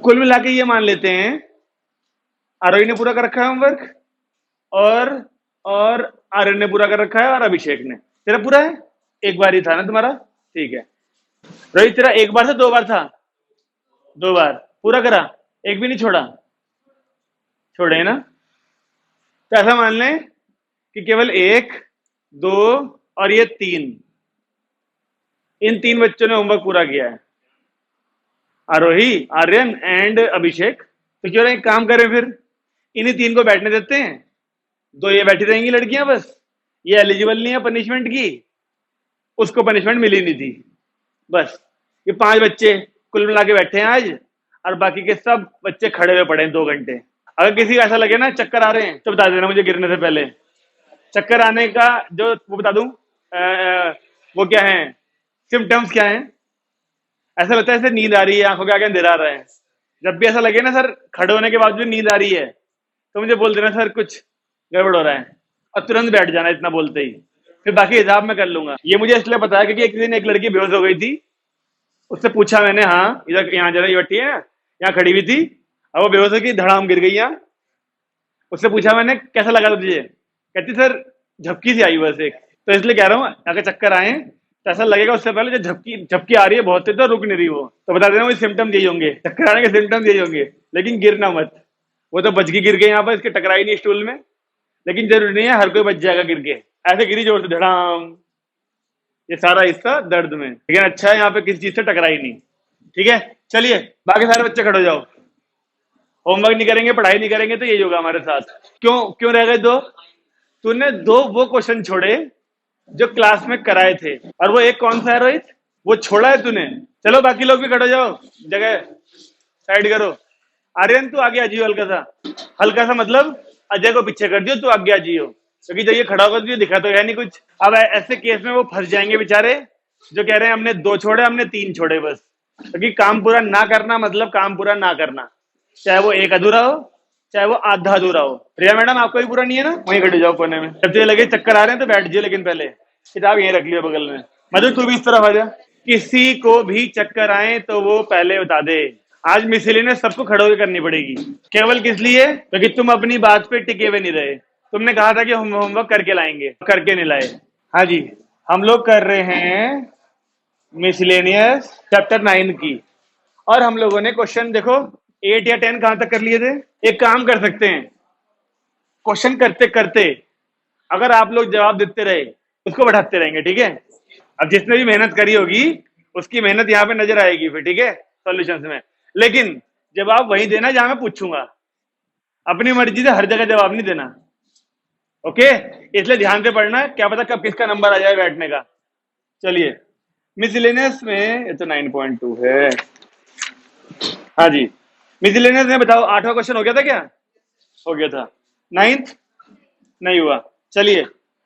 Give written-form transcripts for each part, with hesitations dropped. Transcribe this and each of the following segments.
कुल मिला के ये मान लेते हैं आरोही ने पूरा कर रखा है होमवर्क, और आर्यन ने पूरा कर रखा है, और अभिषेक ने। तेरा पूरा है? एक बार ही था ना तुम्हारा? ठीक है। रोहित तेरा एक बार था, दो बार था? दो बार पूरा करा, एक भी नहीं छोड़ा? छोड़े ना? तो ऐसा मान लें कि केवल एक, दो और ये तीन, इन तीन बच्चों ने होमवर्क पूरा किया है, आरोही, आर्यन एंड अभिषेक। तो क्यों ना एक काम करें फिर, इन्हीं तीन को बैठने देते हैं, दो ये बैठी रहेंगी लड़कियां बस, ये एलिजिबल नहीं है पनिशमेंट की, उसको पनिशमेंट मिली नहीं थी, बस ये पांच बच्चे कुल मिला के बैठे हैं आज, और बाकी के सब बच्चे खड़े हुए पड़े हैं 2 घंटे। अगर किसी को ऐसा लगे ना चक्कर आ रहे हैं तो बता देना मुझे गिरने से पहले। चक्कर आने का जो वो बता दूं, वो क्या है, सिम्टम्स क्या है? ऐसा लगता है जैसे नींद आ रही है, आंखों के आगे अंधेरा आ रहा है। जब भी ऐसा लगे ना सर खड़े होने के बाद भी नींद आ रही है, तो मुझे बोल देना सर कुछ गड़बड़ हो रहा है, और तुरंत बैठ जाना इतना बोलते ही, फिर बाकी हिसाब मैं कर लूंगा। ये मुझे इसलिए पता है क्योंकि एक दिन एक लड़की बेहोश हो गई थी, उससे पूछा मैंने, हाँ इधर यहाँ जरा ये बैठी है, यहाँ खड़ी हुई थी, अब वो बेहोश होगी, धड़ाम गिर गई यहाँ। उससे पूछा मैंने कैसा लगा था तुझे? कहती सर झपकी सी आई बस एक। तो इसलिए कह रहा हूँ अगर चक्कर आए तो ऐसा लगेगा उससे पहले जो झपकी झपकी आ रही है बहुत तेज तो रुक नहीं रही वो, तो बता देना वो सिम्टम्स यही होंगे, चक्कर आने के सिम्टम्स यही होंगे। लेकिन गिरना मत, वो तो बच के गिर गए यहाँ पर, इसके टकराई नहीं स्टूल में, लेकिन जरूरी नहीं है हर कोई बच जाएगा गिर के। ऐसे गिरी जोर से धड़ाम, ये सारा हिस्सा दर्द में, लेकिन अच्छा है यहाँ पे किसी चीज से टकराई नहीं। ठीक है, चलिए बाकी सारे बच्चे खड़े हो जाओ। होमवर्क नहीं करेंगे, पढ़ाई नहीं करेंगे, तो यही होगा हमारे साथ। क्यों क्यों रह गए दो? तूने दो वो क्वेश्चन छोड़े जो क्लास में कराए थे, और वो एक कौन सा है रोहित? वो छोड़ा है तूने। चलो बाकी लोग भी खड़े हो जाओ, जगह साइड करो। आर्यन तू आगे आ जियो, हल्का सा, हल्का सा मतलब अजय को पीछे कर दियो, तू आगे आ जियो, क्योंकि जब ये खड़ा होगा तो ये दिखा तो है नहीं कुछ। अब ऐसे केस में वो फंस जाएंगे बेचारे जो कह रहे हैं हमने दो छोड़े, हमने तीन छोड़े बस, क्योंकि काम पूरा ना करना मतलब काम पूरा ना करना, चाहे वो एक अधूरा हो चाहे वो आधा अधूरा हो। प्रिया मैडम आपको भी पूरा नहीं है ना? वहीं खड़े जाओ कोने में, जब तुझे लगे चक्कर आ रहे हैं तो बैठ जाइए, लेकिन पहले किताब यहीं रख लियो बगल में। मधु तू भी इस तरफ आ जा। किसी को भी चक्कर आए तो वो पहले बता दे। आज मिसलिनियस सबको खड़े होकर करनी पड़ेगी, केवल किस लिए? क्योंकि तुम अपनी बात पे टिके हुए नहीं रहे। तुमने कहा था कि हम होमवर्क करके लाएंगे, करके नहीं लाए। हाँ जी, हम लोग कर रहे हैं मिसलेनियस चैप्टर 9 की, और हम लोगों ने क्वेश्चन देखो 8 या 10 कहां तक कर लिए थे। एक काम कर सकते हैं, क्वेश्चन करते करते अगर आप लोग जवाब देते रहे उसको बढ़ाते रहेंगे, ठीक है? अब जिसने भी मेहनत करी होगी उसकी मेहनत यहाँ पे नजर आएगी फिर, ठीक है, सॉल्यूशंस में। लेकिन जवाब वही देना जहां मैं पूछूंगा, अपनी मर्जी से हर जगह जवाब नहीं देना, ओके? इसलिए ध्यान से पढ़ना, क्या पता कब किसका नंबर आ जाए बैठने का। चलिए मिसलेनियस में, ये तो 9.2 है। हाँ जी, मिसलेनियस में बताओ 8वां क्वेश्चन हो गया था क्या? हो गया था। 9th नहीं हुआ। चलिए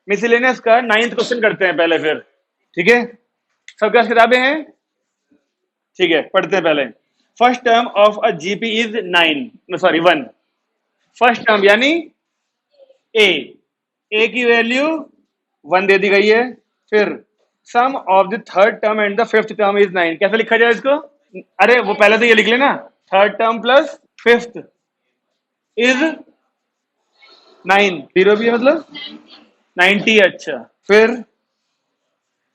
मिसलेनियस का 9th क्वेश्चन करते हैं पहले फिर, ठीक है? सब क्लास किताबें हैं? ठीक है, पढ़ते हैं पहले। First term of a GP is 9, sorry 1। First term यानी ए की वैल्यू 1 दे दी गई है। फिर sum of the third term and the fifth term is 9। कैसे लिखा जाए इसको? अरे वो पहले तो ये लिख लेना, third term plus fifth is 9, zero भी है मतलब 90। अच्छा, फिर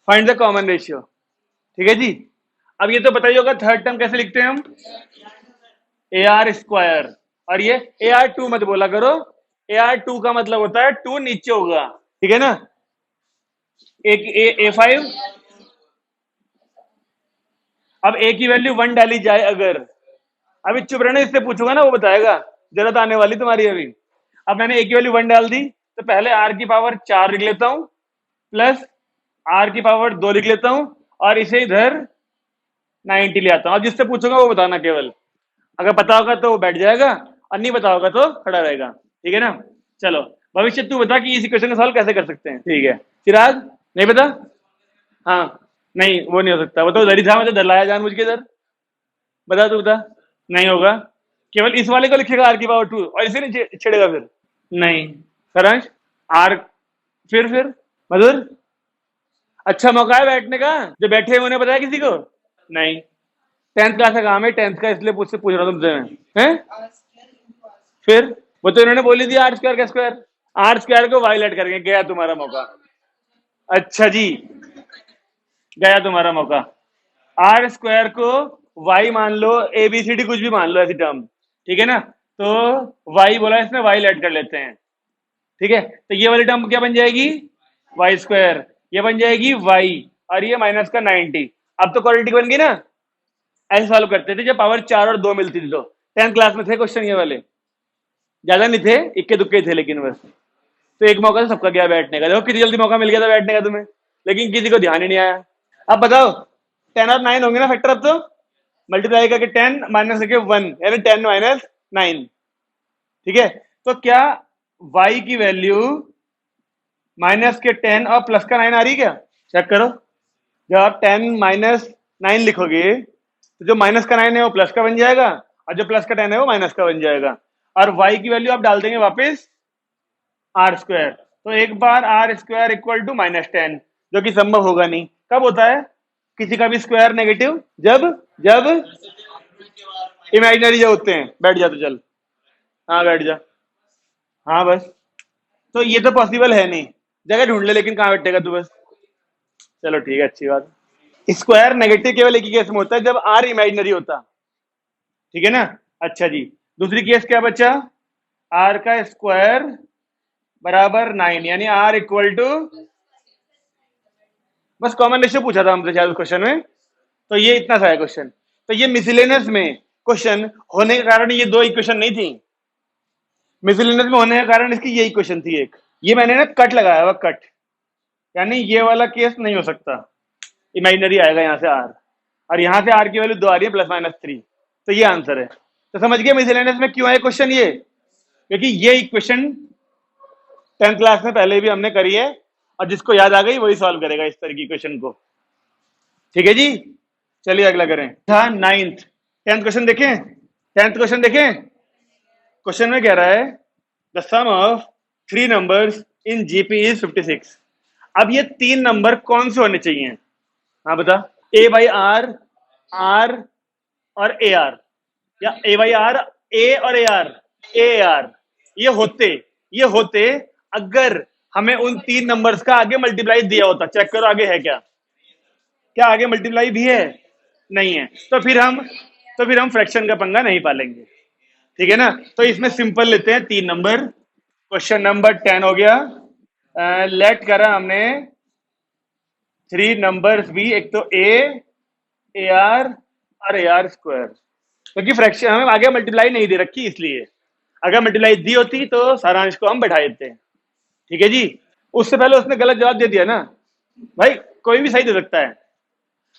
फाइंड द कॉमन रेशियो, ठीक है जी। अब ये तो बताइए होगा थर्ड टर्म कैसे लिखते हैं हम? ए आर स्क्वायर, और ये ए आर टू मत बोला करो, ए आर टू का मतलब होता है टू नीचे होगा, ठीक है ना? ए 5, अब ए की वैल्यू 1 डाली जाए अगर, अभी चुप रहना, इससे पूछूंगा ना वो बताएगा, जरूरत आने वाली तुम्हारी अभी। अब मैंने ए की वैल्यू 1 डाल दी, तो पहले आर की पावर 4 लिख लेता हूं, प्लस आर की पावर 2 लिख लेता हूं, और इसे इधर 90 ले आता हूं। अब जिससे पूछूंगा वो बताना केवल, अगर पता होगा तो वो बैठ जाएगा, और नहीं पता होगा तो खड़ा रहेगा, ठीक है ना? चलो भविष्य तू बता कि इस इक्वेशन का सॉल्व कैसे कर सकते हैं, ठीक है? चिराग नहीं पता? हाँ, नहीं वो नहीं हो सकता, वो तो इधर ही था, मैं तो डर लाया जानबूझ के इधर। बता तू बता। नहीं होगा, केवल इस वाले को लिखेगा आर की पावर 2 और इसे नहीं छेड़ेगा फिर? नहीं। सारांश आर, फिर मधुर अच्छा मौका है बैठने का, जो बैठे हैं उन्हें बताया किसी को? नहीं। 10th क्लास का काम है, 10th का, इसलिए पूछ रहा हूँ तुमसे मैं, हैं? फिर वो तो इन्होंने बोली थी आर स्क्वायर का स्क्वायर, आर स्क्वायर को वायलेट करके गया तुम्हारा मौका। अच्छा जी, गया तुम्हारा मौका। आर स्क्वायर को वाई मान लो, ए बी सी डी कुछ भी मान लो ऐसी टर्म, ठीक है ना? तो वाई बोला इसने, वाई ऐड कर लेते हैं, ठीक है? तो ये वाली टर्म क्या बन जाएगी? Y square. ये बन जाएगी वाई, और ये माइनस का 90। अब तो क्वाड्रेटिक बन गई ना? ऐसे सॉल्व करते थे जब पावर 4 और 2 मिलती थी। तो 10th क्लास में थे क्वेश्चन ये वाले, ज्यादा नहीं थे, इक्के दुक्के थे, लेकिन बस। तो एक मौका तो सबका गया बैठने का। देखो कितनी जल्दी मौका मिल गया था बैठने का तुम्हें, लेकिन किसी को ध्यान ही नहीं आया। अब बताओ 10 और 9 होंगे ना फैक्टर? अब तो मल्टीप्लाई करके 10 माइनस करके 1, यानी 10 माइनस 9, ठीक है? तो क्या y की वैल्यू माइनस के 10 और प्लस का 9 आ रही है क्या? चेक करो। जब आप 10 माइनस 9 लिखोगे तो जो माइनस का 9 है वो प्लस का बन जाएगा, और जो प्लस का 10 है वो माइनस का बन जाएगा। और y की वैल्यू आप डाल देंगे वापस आर स्क्वायर। तो एक बार आर स्क्वायर इक्वल टू -10, जो कि संभव होगा नहीं। कब होता है किसी का भी स्क्वायर नेगेटिव? जब जब इमेजिनरी जो होते हैं। बैठ जा तो चल, हाँ बैठ जा, हाँ बस। तो ये तो पॉसिबल है नहीं, जगह ढूंढ ले, लेकिन कहाँ बैठेगा तू? बस चलो ठीक है, अच्छी बात। स्क्वायर नेगेटिव केवल एक ही केस में होता है, जब आर इमेजिनरी होता, ठीक है ना? अच्छा जी, दूसरी केस क्या बचा? आर का स्क्वायर बराबर 9, यानी आर इक्वल टू, बस कॉमन रेशियो पूछा था हमसे शायद उस क्वेश्चन में। तो ये इतना सा है क्वेश्चन। तो ये मिसलेनियस में क्वेश्चन होने के कारण ये दो इक्वेशन नहीं थी, मिसलेनियस में होने के कारण इसकी ये इक्वेशन थी एक। ये मैंने ना कट लगाया हुआ, कट, यानी ये वाला केस नहीं हो सकता, इमेजिनरी आएगा यहाँ से आर, और यहाँ से आर की वैल्यू 2 आ रही है +-3। तो ये आंसर है। तो समझ गए मिसलेनियस में क्यों है क्वेश्चन ये? क्योंकि ये इक्वेशन 10th क्लास में पहले भी हमने करी है, और जिसको याद आ गई वही सॉल्व करेगा इस तरह की क्वेश्चन को, ठीक है जी? चलिए अगला करें। था 9th। 10th क्वेश्चन देखें, 10th क्वेश्चन देखें। क्वेश्चन में कह रहा है the sum of 3 numbers in GP is 56। अब ये 3 नंबर कौन से होने चाहिए? हाँ बता। ए बाई आर, आर और ए आर, या ए बाई आर, ए और ए आर, ए आर। ये होते अगर हमें उन 3 नंबर्स का आगे मल्टीप्लाई दिया होता। चेक करो आगे है क्या? क्या आगे मल्टीप्लाई भी है? नहीं है। तो फिर हम फ्रैक्शन का पंगा नहीं पालेंगे, ठीक है ना? तो इसमें सिंपल लेते हैं 3 नंबर। क्वेश्चन नंबर 10 हो गया। लेट करा हमने 3 नंबर्स भी, एक तो ए आर और ए आर स्क्वायर, क्योंकि फ्रैक्शन हमें आगे मल्टीप्लाई नहीं दे रखी, इसलिए। अगर मल्टीप्लाई दी होती तो सारांश को हम बैठा देते हैं, ठीक है जी? उससे पहले उसने गलत जवाब दे दिया ना भाई, कोई भी सही दे सकता है,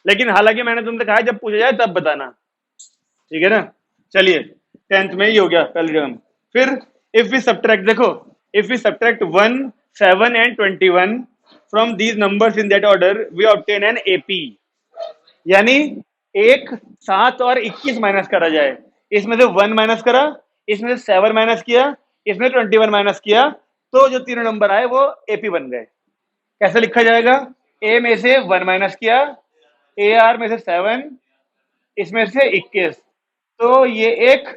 लेकिन हालांकि मैंने तुमसे कहा जब पूछा जाए तब बताना, ठीक है ना? चलिए 10th में ही हो गया पहली टर्म। फिर इफ वी सब्ट्रैक्ट, देखो, if we subtract 1, 7 and 21 from these numbers in that order we obtain an AP, यानी 1, 7 और 21 माइनस करा जाए। इसमें से 1 माइनस करा, इसमें से 7 माइनस किया, इसमें 21 माइनस किया, तो जो तीनों नंबर आए वो एपी बन गए। कैसे लिखा जाएगा? ए में से 1 माइनस किया, ए आर में से 7, इसमें से 21, तो ये एक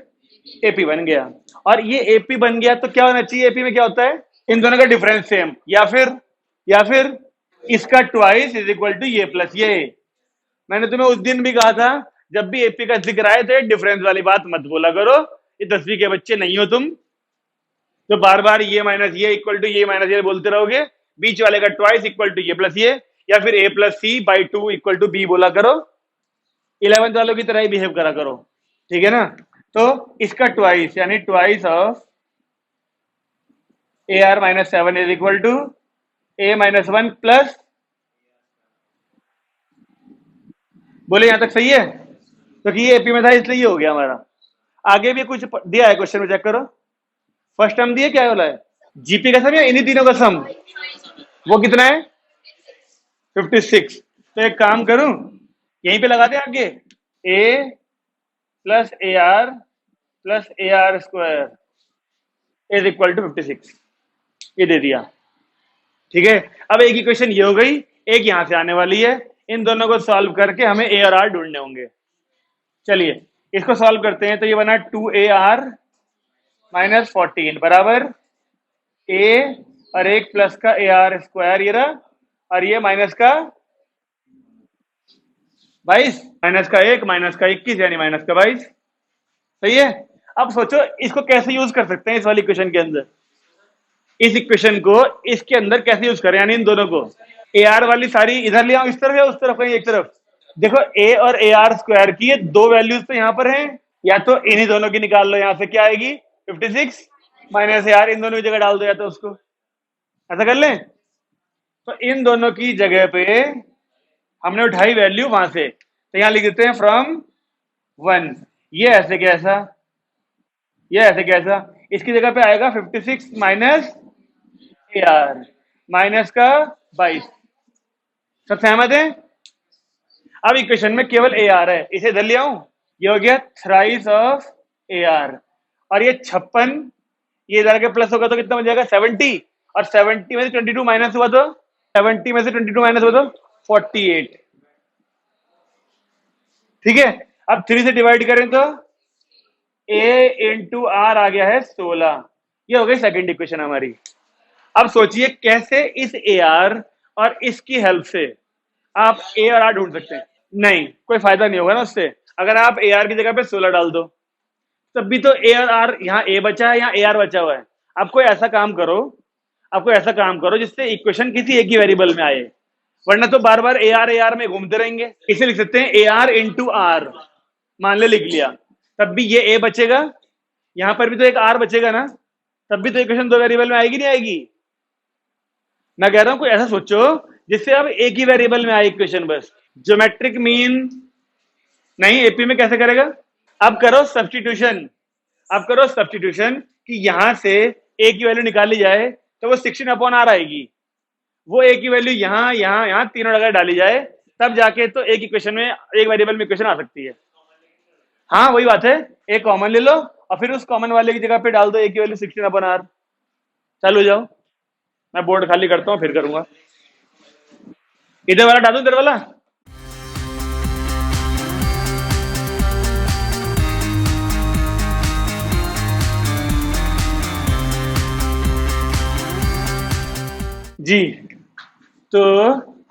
एपी बन गया। और ये एपी बन गया तो क्या होना चाहिए? एपी में क्या होता है? इन दोनों का डिफरेंस सेम, या फिर इसका ट्वाइस इज इक्वल टू ये प्लस ये। मैंने तुम्हें उस दिन भी कहा था जब भी एपी का जिक्र आए तो डिफरेंस वाली बात मत बोला करो, ये 10वीं के बच्चे नहीं हो तुम तो बार बार ये माइनस ये इक्वल टू ये माइनस ये बोलते रहोगे। बीच वाले का ट्वाइस इक्वल टू ये प्लस ये, या फिर a+c/2 इक्वल टू b बोला करो। 11th वालों की तरह ही बिहेव करा करो, ठीक है ना? तो इसका ट्वाइस यानी twice of ar-7 is equal to a-1 plus, बोले यहां तक सही है? क्योंकि ये एपी में था इसलिए ये हो गया हमारा। आगे भी कुछ दिया है क्वेश्चन में, चेक करो। फर्स्ट टर्म दिए क्या बोला है? जीपी का सम या इन्हीं तीनों का सम? वो कितना है? 56। तो एक काम करूं, यहीं पे लगा दे आगे, a plus A R plus A R square is equal to 56, ये दे दिया, ठीक है? अब एक इक्वेशन ये हो गई, एक यहां से आने वाली है। इन दोनों को सॉल्व करके हमें ए और आर ढूंढने होंगे, चलिए इसको सॉल्व करते हैं। तो ये बना 2AR माइनस 14 बराबर ए और एक प्लस का AR स्क्वायर ये रहा, और ये माइनस का 22, माइनस का 1 माइनस का 21 यानी माइनस का 22। सही है। अब सोचो इसको कैसे यूज कर सकते हैं इस वाली इक्वेशन के अंदर। इस इक्वेशन को इसके अंदर कैसे यूज करें, यानी इन दोनों को ए आर वाली सारी इधर ले आओ, इस तरफ या उस तरफ, कहीं एक तरफ। देखो ए और ए आर स्क्वायर की ये दो वैल्यूज तो यहाँ पर हैं, या तो इन्हीं दोनों की निकाल लो, यहां से क्या आएगी 56 माइनस ए आर, इन दोनों की जगह डाल दो या तो उसको, ऐसा कर लें। तो इन दोनों की जगह पे हमने उठाई वैल्यू वहां से, तो यहां लिख देते हैं फ्रॉम 1। ये ऐसे कैसा, ये ऐसे कैसा, इसकी जगह पे आएगा 56 माइनस ए आर माइनस का 22। सब सहमत है। अब इक्वेशन में केवल ए आर है, इसे इधर ले आऊं, ये हो गया थ्राइस ऑफ ए आर, और ये 56 ये इधर के प्लस होगा तो कितना बन जाएगा 70, और 70 में से 22 माइनस हुआ तो 70 में से 22 माइनस हुआ तो 48। ठीक है। अब 3 से डिवाइड करें तो ए इंटू आर आ गया है 16। ये हो गई सेकंड इक्वेशन हमारी। अब सोचिए कैसे इस ए आर और इसकी हेल्प से आप ए और आर ढूंढ सकते हैं। नहीं, कोई फायदा नहीं होगा ना उससे। अगर आप ए आर की जगह पे 16 डाल दो, तब भी तो ए और आर, यहाँ ए बचा है यहाँ ए आर बचा हुआ है। आपको ऐसा काम करो, आपको ऐसा काम करो जिससे इक्वेशन किसी एक ही वेरिएबल में आए, वरना तो बार बार ए आर में घूमते रहेंगे। इसे लिख सकते हैं ए आर इंटू आर, मान ले लिख लिया, तब भी ये ए बचेगा, यहां पर भी तो एक आर बचेगा ना, तब भी तो इक्वेशन दो वेरिएबल में आएगी नहीं आएगी। मैं कह रहा हूं कोई ऐसा सोचो जिससे अब एक ही वेरिएबल में आए इक्वेशन बस। ज्योमेट्रिक मीन नहीं, एपी में कैसे करेगा। अब करो सब्स्टिट्यूशन, अब करो सब्स्टिट्यूशन कि यहां से ए की वैल्यू निकाली जाए तो वो 16 अपॉन आर आएगी। वो ए की वैल्यू यहां यहां यहां तीनों जगह डाली जाए, तब जाके तो एक इक्वेशन में, एक वेरिएबल में इक्वेशन आ सकती है। हाँ वही बात है, एक कॉमन ले लो और फिर उस कॉमन वाले की जगह पे डाल दो ए की वैल्यू 16 अपॉन आर। चलो जाओ, मैं बोर्ड खाली करता हूँ फिर करूंगा। इधर वाला डाल दो, इधर वाला। जी, तो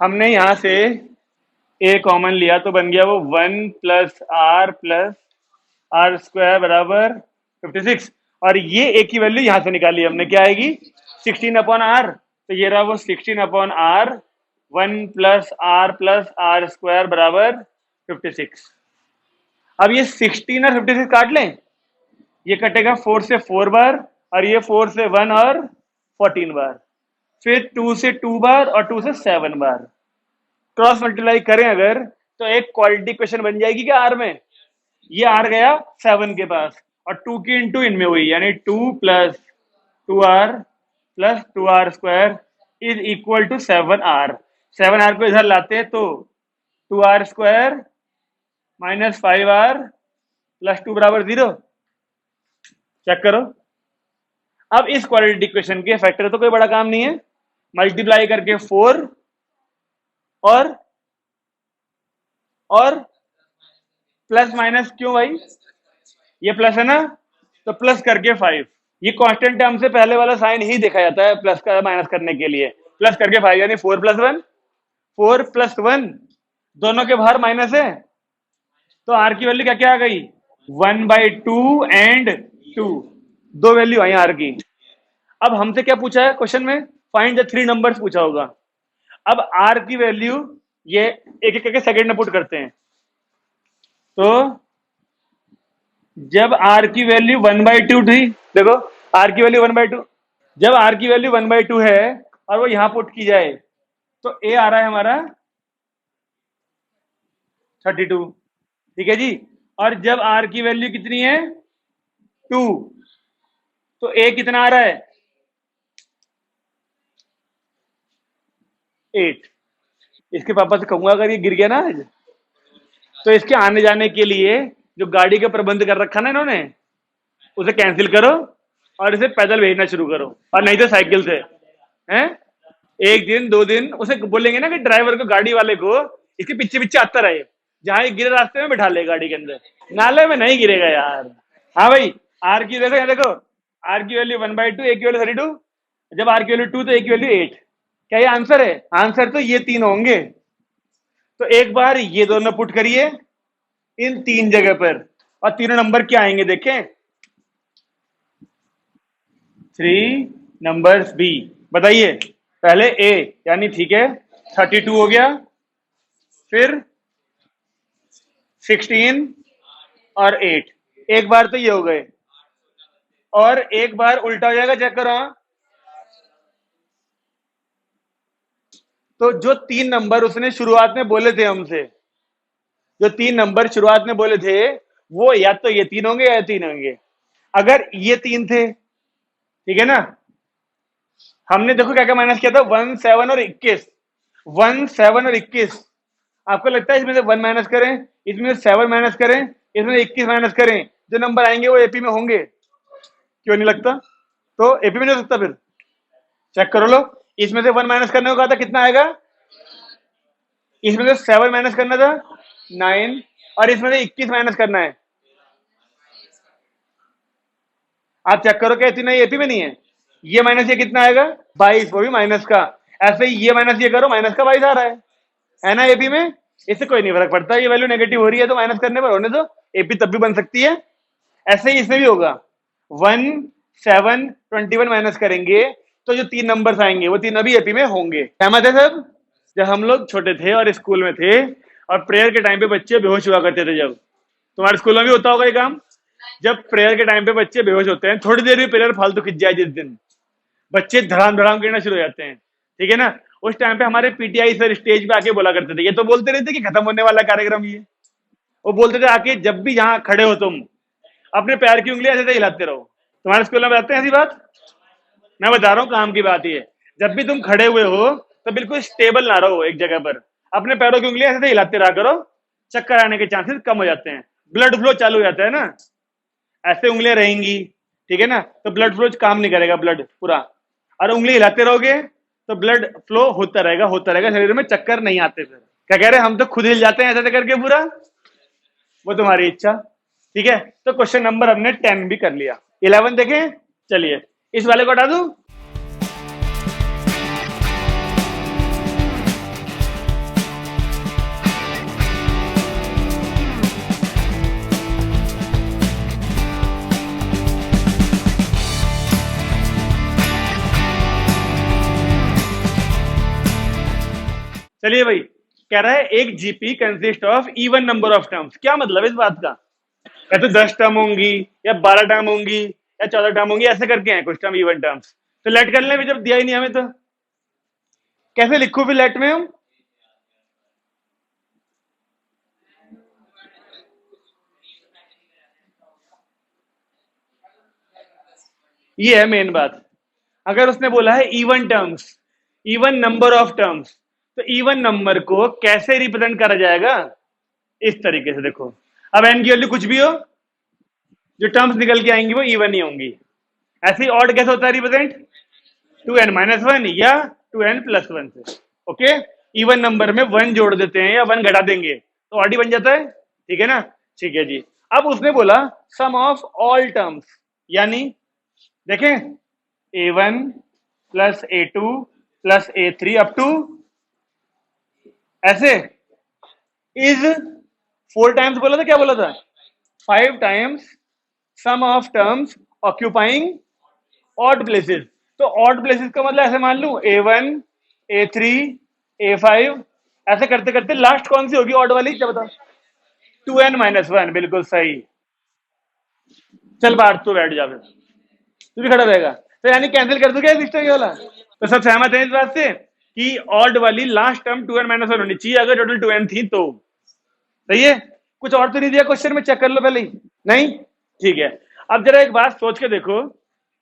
हमने यहां से ए कॉमन लिया तो बन गया वो 1 प्लस आर स्क्वायर बराबर 56, और ये ए की वैल्यू यहां से निकाली हमने, क्या आएगी 16 अपॉन आर। तो ये रहा वो 16 upon R, 1 plus R square बराबर 56। अब ये 16 और 56 काट लें, ये कटेगा 4 से 4 बार, और ये 4 से 1 और 14 बार, फिर 2 से 2 बार और 2 से 7 बार। क्रॉस मल्टीप्लाई करें अगर तो एक क्वालिटी इक्वेशन बन जाएगी क्या आर में। ये आर गया 7 के पास, और 2 की इंटू इनमें हुई, यानी 2 plus 2r square is equal to 7r। 7r को इधर लाते हैं तो 2r square minus 5r plus 2 बराबर 0। चेक करो। अब इस क्वालिटी इक्वेशन के फैक्टर तो कोई बड़ा काम नहीं है, मल्टीप्लाई करके 4 और प्लस माइनस, क्यों भाई, ये प्लस है ना, तो प्लस करके 5। ये कांस्टेंट टर्म से पहले वाला साइन ही देखा जाता है प्लस का माइनस करने के लिए। प्लस करके 5 यानी 4 प्लस 1, 4 प्लस 1, दोनों के बाहर माइनस है, तो आर की वैल्यू क्या क्या आ गई 1/2 एंड 2, दो वैल्यू आई आर की। अब हमसे क्या पूछा है क्वेश्चन में, फाइंड द 3 नंबर्स पूछा होगा। अब आर की वैल्यू ये एक एक करके सेकंड में पुट करते हैं, तो जब आर की वैल्यू 1/2 थी, देखो आर की वैल्यू 1/2, जब आर की वैल्यू 1/2 है और वो यहां पुट की जाए तो ए आ रहा है हमारा 32। ठीक है जी। और जब आर की वैल्यू कितनी है 2, तो ए कितना आ रहा है 8। इसके पापा से कहूंगा अगर ये गिर गया ना आज, तो इसके आने जाने के लिए जो गाड़ी का प्रबंध कर रखा ना इन्होंने, उसे कैंसिल करो और इसे पैदल भेजना शुरू करो, और नहीं तो साइकिल से। हैं, एक दिन 2 दिन उसे बोलेंगे ना कि ड्राइवर को, गाड़ी वाले को इसके पीछे पीछे आता रहे, जहां ये गिरे रास्ते में बिठा ले गाड़ी के अंदर, नाले में नहीं गिरेगा यार। हाँ भाई, आर की देखो, यहाँ देखो, आर की वैल्यू 1/2, ए की वैल्यू 32, जब आर की वैल्यू 2 तो ए की वैल्यू 8। क्या ये आंसर है? आंसर तो ये तीन होंगे। तो एक बार ये दोनों पुट करिए इन तीन जगह पर, और तीनों नंबर क्या आएंगे देखें। 3 नंबर्स बी, बताइए। पहले ए, यानी ठीक है 32 हो गया, फिर 16 और 8, एक बार तो ये हो गए, और एक बार उल्टा हो जाएगा, चेक करो। हाँ, तो जो तीन नंबर उसने शुरुआत में बोले थे हमसे, जो तीन नंबर शुरुआत में बोले थे, वो या तो ये तीन होंगे या ये तीन होंगे। अगर ये तीन थे, ठीक है ना, हमने देखो क्या क्या माइनस किया था, 1, 7 और 21, 1, 7 और 21। आपको लगता है इसमें से 1 माइनस करें, इसमें से 7 माइनस करें, इसमें से 21 माइनस करें, जो नंबर आएंगे वो एपी में होंगे? क्यों नहीं लगता? तो एपी में नहीं हो सकता फिर? चेक करो लो, इसमें से 1 माइनस करने को कहा था, कितना आएगा? इसमें से 7 माइनस करना था, 9, और इसमें से 21 माइनस करना है। आप चेक करो क्या तीनों एपी में नहीं है? ये माइनस ये कितना आएगा? 22, वो भी माइनस का। ऐसे ही ये माइनस ये करो, माइनस का 22 आ रहा है ना एपी में? इससे कोई नहीं फर्क पड़ता, ये वैल्यू नेगेटिव हो रही है तो माइनस करने पर होने दो, एपी तब भी बन सकती है। ऐसे ही इसमें भी होगा, 1, 7, 21 माइनस करेंगे तो जो तीन नंबर्स आएंगे वो तीनों भी एपी में होंगे। सहमत है सब? जब हम लोग छोटे थे और स्कूल में थे और प्रेयर के टाइम पे बच्चे बेहोश हुआ करते थे, जब तुम्हारे स्कूल में भी होता होगा ये काम, जब प्रेयर के टाइम पे बच्चे बेहोश होते हैं, थोड़ी देर भी प्रेयर फालतू खिंच जाए जिस दिन, बच्चे धड़ाम धड़ाम गिरना शुरू हो जाते हैं, ठीक है ना। उस टाइम पे हमारे पीटीआई सर स्टेज पे आके बोला करते थे, ये तो बोलते रहते कि खत्म होने वाला कार्यक्रम ये, वो बोलते थे आके, जब भी जहां खड़े हो तुम अपने पैर की उंगली ऐसे ऐसे हिलाते रहो। तुम्हारे स्कूल में बताते हैं ऐसी बात? मैं बता रहा हूँ काम की बात ये, जब भी तुम खड़े हुए हो तो बिल्कुल स्टेबल ना रहो एक जगह पर, अपने पैरों की उंगली ऐसे ऐसे हिलाते रहा करो, चक्कर आने के चांसेस कम हो जाते हैं, ब्लड फ्लो चालू हो जाता है ना। ऐसे उंगलियां रहेंगी, ठीक है ना, तो ब्लड फ्लो काम नहीं करेगा ब्लड पूरा, और उंगली हिलाते रहोगे तो ब्लड फ्लो होता रहेगा शरीर में, चक्कर नहीं आते। फिर क्या कह रहे हैं, हम तो खुद हिल जाते हैं ऐसे करके पूरा, वो तुम्हारी इच्छा, ठीक है। तो क्वेश्चन नंबर हमने 10 भी कर लिया। 11 देखें, चलिए इस वाले को हटा दूं। चलिए भाई, कह रहा है एक GP consist of even number of terms. क्या मतलब है इस बात का? या तो 10 टर्म होंगी, या 12 टर्म होंगी, या 14 टर्म होंगी, ऐसे करके हैं कुछ टर्म इवन टर्म्स। तो लेट कर लें, जब दिया ही नहीं हमें तो कैसे लिखूं फिर लेट में हम? ये है मेन बात। अगर उसने बोला है even terms, even number of terms, तो इवन नंबर को कैसे रिप्रेजेंट करा जाएगा? इस तरीके से देखो, अब एन की वैल्यू कुछ भी हो, जो टर्म्स निकल के आएंगी वो इवन ही होंगी। ऐसे ही ऑड कैसे होता है रिप्रेजेंट? 2n-1 या 2n+1 से। ओके, इवन नंबर में 1 जोड़ देते हैं या 1 घटा देंगे तो ऑड ही बन जाता है, ठीक है ना। ठीक है जी। अब उसने बोला सम ऑफ ऑल टर्म्स, यानी देखें a1 plus a2 plus a3 up to ऐसे, इज 4 टाइम्स बोला था, क्या बोला था? 5 times sum of terms occupying odd places. तो ऑड प्लेसेस का मतलब ऐसे मान लूं a1, a3, a5, ऐसे करते करते लास्ट कौन सी होगी ऑड वाली, क्या बताओ? 2n-1, बिल्कुल सही। चल बाहर तू बैठ जा, फिर तू भी खड़ा रहेगा, तो यानी कैंसिल कर दूं क्या सिस्टम ये वाला? तो सब सहमत है इस बात से कि ऑड वाली लास्ट टर्म 2n-1 होनी चाहिए, अगर टोटल 2n थी तो। सही है? कुछ और तो नहीं दिया क्वेश्चन में, चेक कर लो पहले ही। नहीं, ठीक है। अब जरा एक बात सोच के देखो,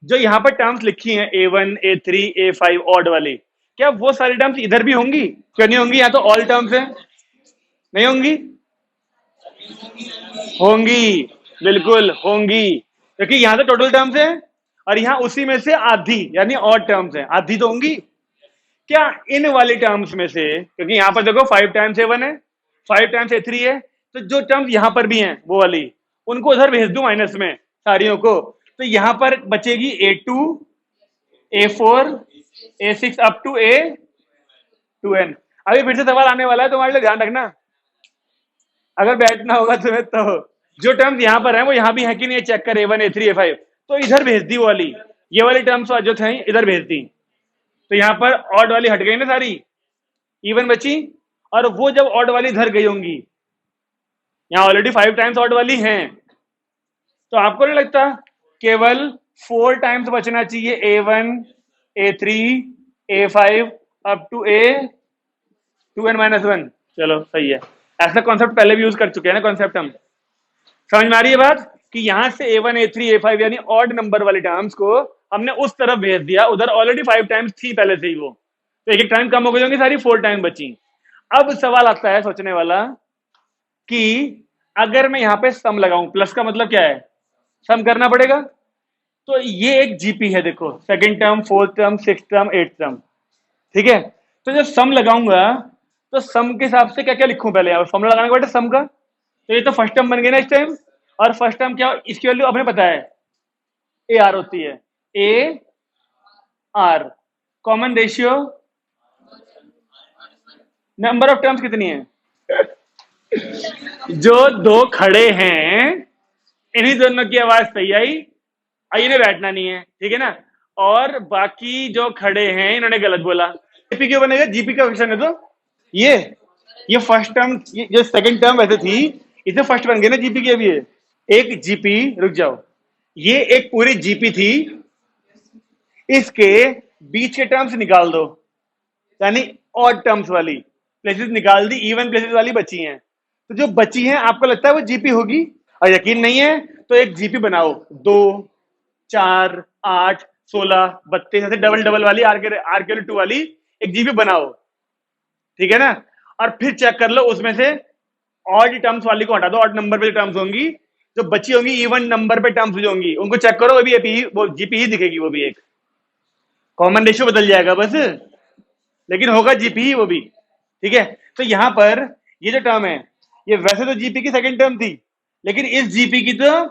जो यहां पर टर्म्स लिखी हैं a1, a3, a5 ऑड वाली, क्या वो सारी टर्म्स इधर भी होंगी? क्यों नहीं होंगी? यहाँ तो ऑल टर्म्स हैं। नहीं होंगी? होंगी, बिल्कुल होंगी, क्योंकि यहाँ तो टोटल टर्म्स है और यहाँ उसी में से आधी यानी ऑड टर्म्स है, आधी तो होंगी। क्या इन वाली टर्म्स में से, क्योंकि यहाँ पर देखो 5 टाइम्स a1 है, 5 टाइम्स A3 है, तो जो टर्म्स यहां पर भी हैं वो वाली उनको उधर भेज दूं माइनस में सारियों को, तो यहां पर बचेगी A2 A4 A6 up to A2N। अभी फिर से सवाल आने वाला है, तुम्हारे लिए ध्यान रखना, अगर बैठना होगा तुम्हें तो। जो टर्म्स यहां पर है वो यहां भी है कि नहीं, चेक कर, A1 A3 A5, तो इधर भेज दी वो वाली, ये वाली टर्म्स जो थे इधर भेज दी, तो यहां पर ऑड वाली हट गई ना सारी, इवन बची, और वो जब ऑड वाली इधर गई होंगी, यहां ऑलरेडी 5 टाइम्स ऑड वाली हैं, तो आपको नहीं लगता केवल 4 टाइम्स बचना चाहिए, A1 A3 A5 up to A2N-1। चलो सही है, ऐसा कॉन्सेप्ट पहले भी यूज कर चुके हैं ना कॉन्सेप्ट हम। समझ में आ रही है बात कि यहां से A1 A3 A5 यानी ऑड नंबर वाले टर्म्स को हमने उस तरफ भेज दिया, उधर ऑलरेडी 5 टाइम्स थी पहले से ही वो, तो एक एक टाइम कम हो गई होंगी सारी, 4 टाइम बची। अब सवाल आता है सोचने वाला कि अगर मैं यहां पे सम लगाऊं, प्लस का मतलब क्या है, सम करना पड़ेगा, तो ये एक जीपी है, देखो second term, fourth term, six term, eight term, ठीक है। तो जब सम लगाऊंगा तो सम के हिसाब से क्या क्या लिखूं, पहले यहाँ फॉर्मूला लगाने के बाद सम का, तो ये तो फर्स्ट टर्म बन गई ना इस टाइम, और फर्स्ट टर्म क्या, इसकी वैल्यू अपने पता है ए आर होती है, A R, common ratio, number of terms कितनी है, जो दो खड़े हैं इन्हीं दोनों की आवाज सही आई, इन्हें बैठना नहीं है, ठीक है ना, और बाकी जो खड़े हैं इन्होंने गलत बोला। जीपी क्यों बनेगा, जीपी का क्वेश्चन है, तो ये फर्स्ट टर्म, जो सेकंड टर्म वैसे थी, इसे फर्स्ट बन गई ना जीपी की, अभी ये एक जीपी, रुक जाओ, ये एक पूरी जीपी थी, इसके बीच के टर्म्स निकाल दो, यानी ऑड टर्म्स वाली प्लेसेस निकाल दी, इवन प्लेसेस वाली बची हैं, तो जो बची हैं आपको लगता है वो जीपी होगी, और यकीन नहीं है तो एक जीपी बनाओ, 2 4 8 16 32 ऐसे डबल डबल वाली आरके 2 वाली एक जीपी बनाओ, ठीक है ना, और फिर चेक कर लो उसमें से ऑड टर्म्स वाली को हटा दो, ऑड नंबर पे टर्म्स होंगी, जो बची होंगी इवन नंबर पे टर्म्स जो होंगी उनको चेक करो, वो जीपी ही दिखेगी, वो भी एक कॉमन रेशियो बदल जाएगा बस, लेकिन होगा जीपी ही वो भी, ठीक है। तो यहां पर ये जो टर्म है, ये वैसे तो जीपी की सेकंड टर्म थी, लेकिन इस जीपी की तो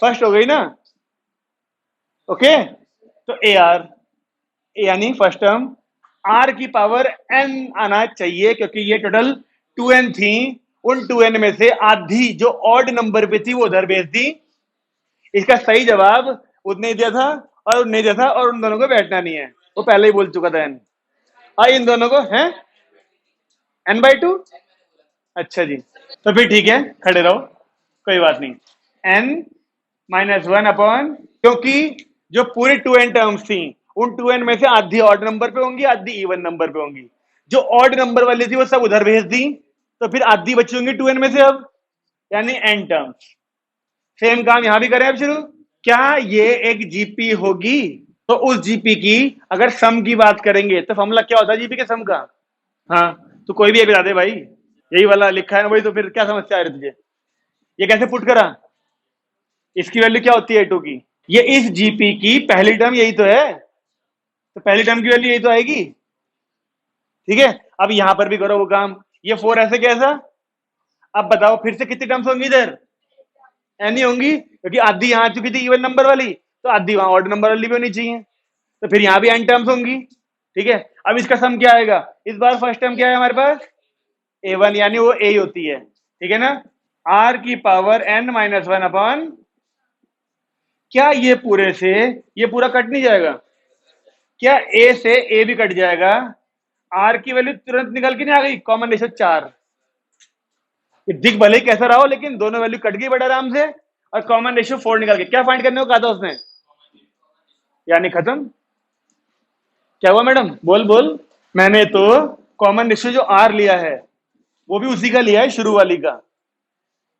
फर्स्ट हो गई ना, ओके, तो ए आर, यानी फर्स्ट टर्म, आर की पावर एन आना चाहिए, क्योंकि ये टोटल 2n थी, उन 2n में से आधी जो ऑड नंबर पे थी वो उधर भेज दी, इसका सही जवाब उतने दिया था और उतने दिया था, और उन दोनों को बैठना नहीं है, वो पहले ही बोल चुका था एन, इन दोनों को है n/2, अच्छा जी, तो फिर ठीक है, खड़े रहो, कोई बात नहीं, n-1 अपॉन, क्योंकि जो पूरी 2n टर्म्स थी उन 2n में से आधी ऑड नंबर पे होंगी, आधी इवन नंबर पे होंगी, जो ऑड नंबर वाली थी वो सब उधर भेज दी, तो फिर आधी बची होंगी 2n में से अब, यानी n टर्म्स। सेम काम यहां भी करें अब शुरू, क्या ये एक जीपी होगी, तो उस जीपी की अगर सम की बात करेंगे तो फॉर्मूला क्या होता है जीपी के सम का, हाँ, तो कोई भी बता दे भाई, यही वाला लिखा है ना भाई, तो फिर क्या समस्या आ रही तुझे, ये कैसे पुट करा, इसकी वैल्यू क्या होती है टू की, ये इस जीपी की पहली टर्म यही तो है, तो पहली टर्म की वैल्यू यही तो आएगी, ठीक है। अब यहां पर भी करो वो काम, ये 4 ऐसे कैसा, अब बताओ फिर से कितनी टर्म्स होंगी इधर, एन ही होंगी, क्योंकि आधी यहां आ चुकी थी इवन नंबर वाली, तो आधी वहां ऑड नंबर वाली भी होनी चाहिए, तो फिर यहां भी एन टर्म्स होंगी, ठीक है। अब इसका सम क्या आएगा, इस बार फर्स्ट टर्म क्या है हमारे पास, A1, यानी वो ए होती है, ठीक है ना, आर की पावर n-1 अपॉन, क्या ये पूरे से ये पूरा कट नहीं जाएगा, क्या ए से ए भी कट जाएगा, आर की वैल्यू तुरंत निकल के नहीं आ गई, कॉमन रेशियो 4, दिख भले ही कैसा रहा हो लेकिन दोनों वैल्यू कट गई बड़े आराम से, और कॉमन रेशियो 4 निकल के, क्या फाइंड करने को कहा था उसने, यानी खत्म, क्या हुआ मैडम, बोल बोल, मैंने तो कॉमन रेशियो जो आर लिया है वो भी उसी का लिया है, शुरू वाली का,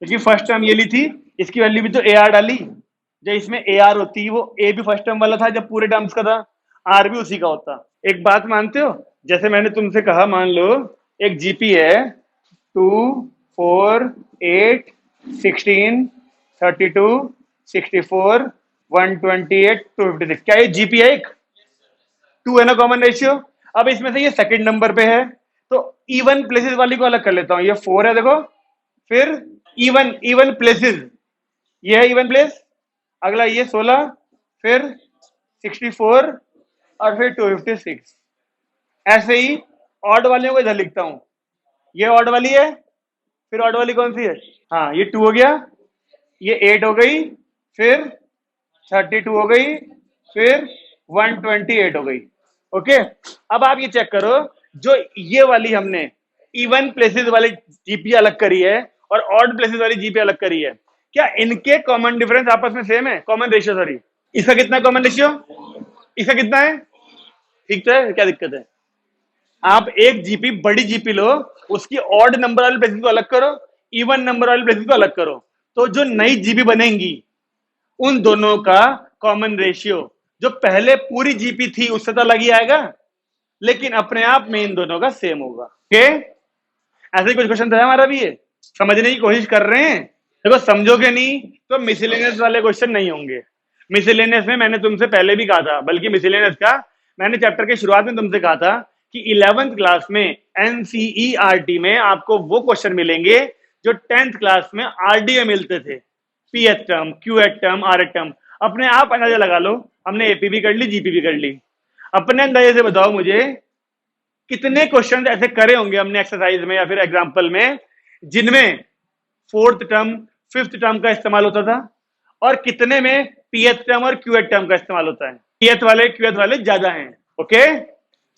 क्योंकि फर्स्ट टर्म ये ली थी, इसकी वैल्यू भी तो ए आर डाली, जो इसमें ए आर होती वो ए भी फर्स्ट टर्म वाला था जब पूरे टर्म्स का था, आर भी उसी का होता। एक बात मानते हो, जैसे मैंने तुमसे कहा, मान लो एक जीपी है 2 4 8 16 32 64 128 256, क्या ये जीपी है एक, 2 है ना कॉमन रेशियो, अब इसमें से ये सेकंड नंबर पे है, तो इवन प्लेसेस वाली को अलग कर लेता हूं, ये 4 है देखो, फिर इवन इवन प्लेसेस, ये है इवन प्लेस, अगला ये 16, फिर 64 और फिर 256। ऐसे ही ऑड वालियों को इधर लिखता हूं, ये ऑड वाली है, फिर ऑड वाली कौन सी है, हाँ ये 2 हो गया, ये 8 हो गई, फिर 32 हो गई, फिर 128 हो गई। ओके, अब आप ये चेक करो, जो ये वाली हमने इवन प्लेसेस वाली जीपी अलग करी है और ऑड प्लेसेस वाली जीपी अलग करी है, क्या इनके कॉमन डिफरेंस आपस में सेम है, कॉमन रेशियो सॉरी, इसका कितना कॉमन रेशियो, इसका कितना है, ठीक तो है, क्या दिक्कत है। आप एक जीपी बड़ी जीपी लो, उसकी ऑड नंबर वाले प्लेसेस को अलग करो, इवन नंबर वाले प्लेसेस को अलग करो, तो जो नई जीपी बनेंगी उन दोनों का कॉमन रेशियो जो पहले पूरी जीपी थी उससे तो अलग ही आएगा, लेकिन अपने आप में इन दोनों का सेम होगा। ओके, ऐसे ही कुछ क्वेश्चन था हमारा भी, ये समझने की कोशिश कर रहे हैं। देखो समझोगे नहीं तो मिसलेनियस वाले क्वेश्चन नहीं होंगे। मिसलेनियस में मैंने तुमसे पहले भी कहा था, बल्कि मिसलेनियस का मैंने चैप्टर के शुरुआत में तुमसे कहा था कि 11th क्लास में एनसीईआरटी में आपको वो क्वेश्चन मिलेंगे जो 10th क्लास में आरडी में मिलते थे, P H term, Q H term, R H term. अपने आप अंदाजा लगा लो, हमने एपी भी कर ली, जीपी भी कर ली, अपने अंदाजे से बताओ मुझे कितने क्वेश्चन ऐसे करे होंगे हमने एक्सरसाइज में या फिर एग्जाम्पल में जिनमें 4th टर्म 5th टर्म का इस्तेमाल होता था, और कितने में पीएच टर्म और क्यूएच टर्म का इस्तेमाल होता है। पीएच वाले क्यूएच वाले ज्यादा हैं। ओके,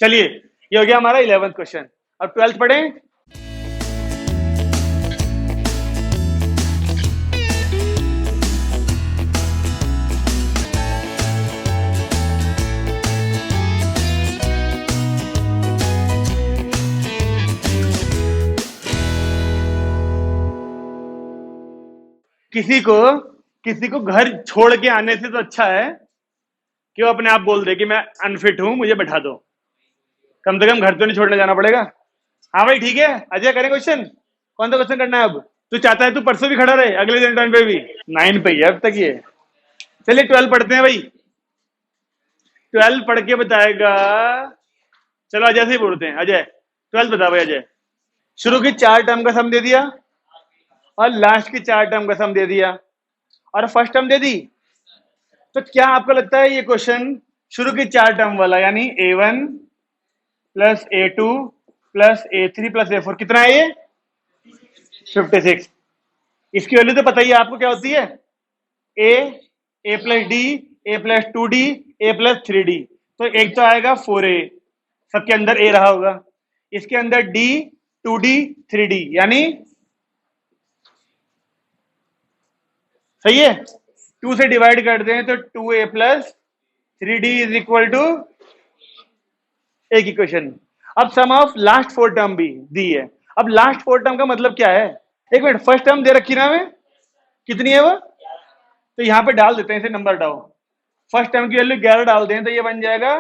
चलिए ये हो गया हमारा 11th क्वेश्चन। अब 12th पढ़ें। किसी को घर छोड़ के आने से तो अच्छा है कि वो अपने आप बोल दे कि मैं अनफिट हूं, मुझे बैठा दो, कम से कम घर तो नहीं छोड़ने जाना पड़ेगा। हाँ भाई ठीक है, अजय करें क्वेश्चन, कौन सा क्वेश्चन करना है अब, तू चाहता है तू परसों भी खड़ा रहे, अगले दिन टाइम पे भी 9 पे ही है अब तक ये। चलिए 12 पढ़ते हैं भाई, 12 पढ़ के बताएगा। चलो अजय से ही बोलते हैं, अजय 12 बता भाई। अजय शुरू की 4 टर्म का सम दे दिया और लास्ट की 4 टर्म का सम दे दिया और फर्स्ट टर्म दे दी, तो क्या आपको लगता है ये क्वेश्चन शुरू की 4 टर्म वाला यानी A1 plus A2 plus A3 plus A4 कितना है ये 56, इसकी वैल्यू तो पता ही है आपको क्या होती है, A plus D, A plus 2D, A plus 3D, तो एक तो आएगा 4A, सबके अंदर A रहा होगा, इसके अंदर D 2D 3D, यानी सही है, 2 से डिवाइड कर दें तो 2A plus 3D is equal to, एक इक्वेशन। अब सम ऑफ लास्ट 4 टर्म भी दी है। अब लास्ट 4 टर्म का मतलब क्या है, एक मिनट, फर्स्ट टर्म दे रखी ना हमें, कितनी है वो, तो यहां पे डाल देते हैं, इसे नंबर डालो, फर्स्ट टर्म की वैल्यू 11 डाल दें तो ये बन जाएगा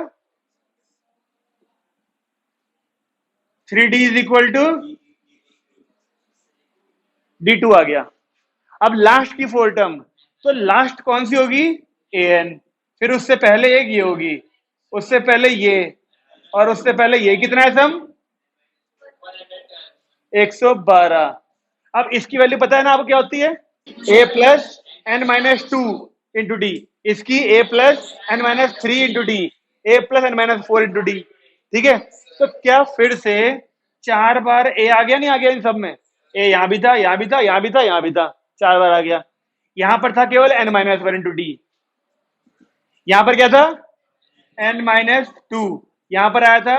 3D is equal to D2 आ गया। अब लास्ट की 4 टर्म, तो लास्ट कौन सी होगी, AN, फिर उससे पहले एक ये होगी, उससे पहले ये, और उससे पहले ये, कितना है सम 112। अब इसकी वैल्यू पता है ना आपको क्या होती है, A plus N minus 2 into D, इसकी A plus N minus 3 into D, A plus N minus 4 into D, ठीक है। तो क्या फिर से 4 बार A आ गया, नहीं आ गया इन सब में, A यहां भी था, यहां भी था, यहां भी था, यहां भी था, 4 बार आ गया। यहां पर था केवल n माइनस 1 इंटू डी, यहां पर क्या था n माइनस 2, यहां पर आया था,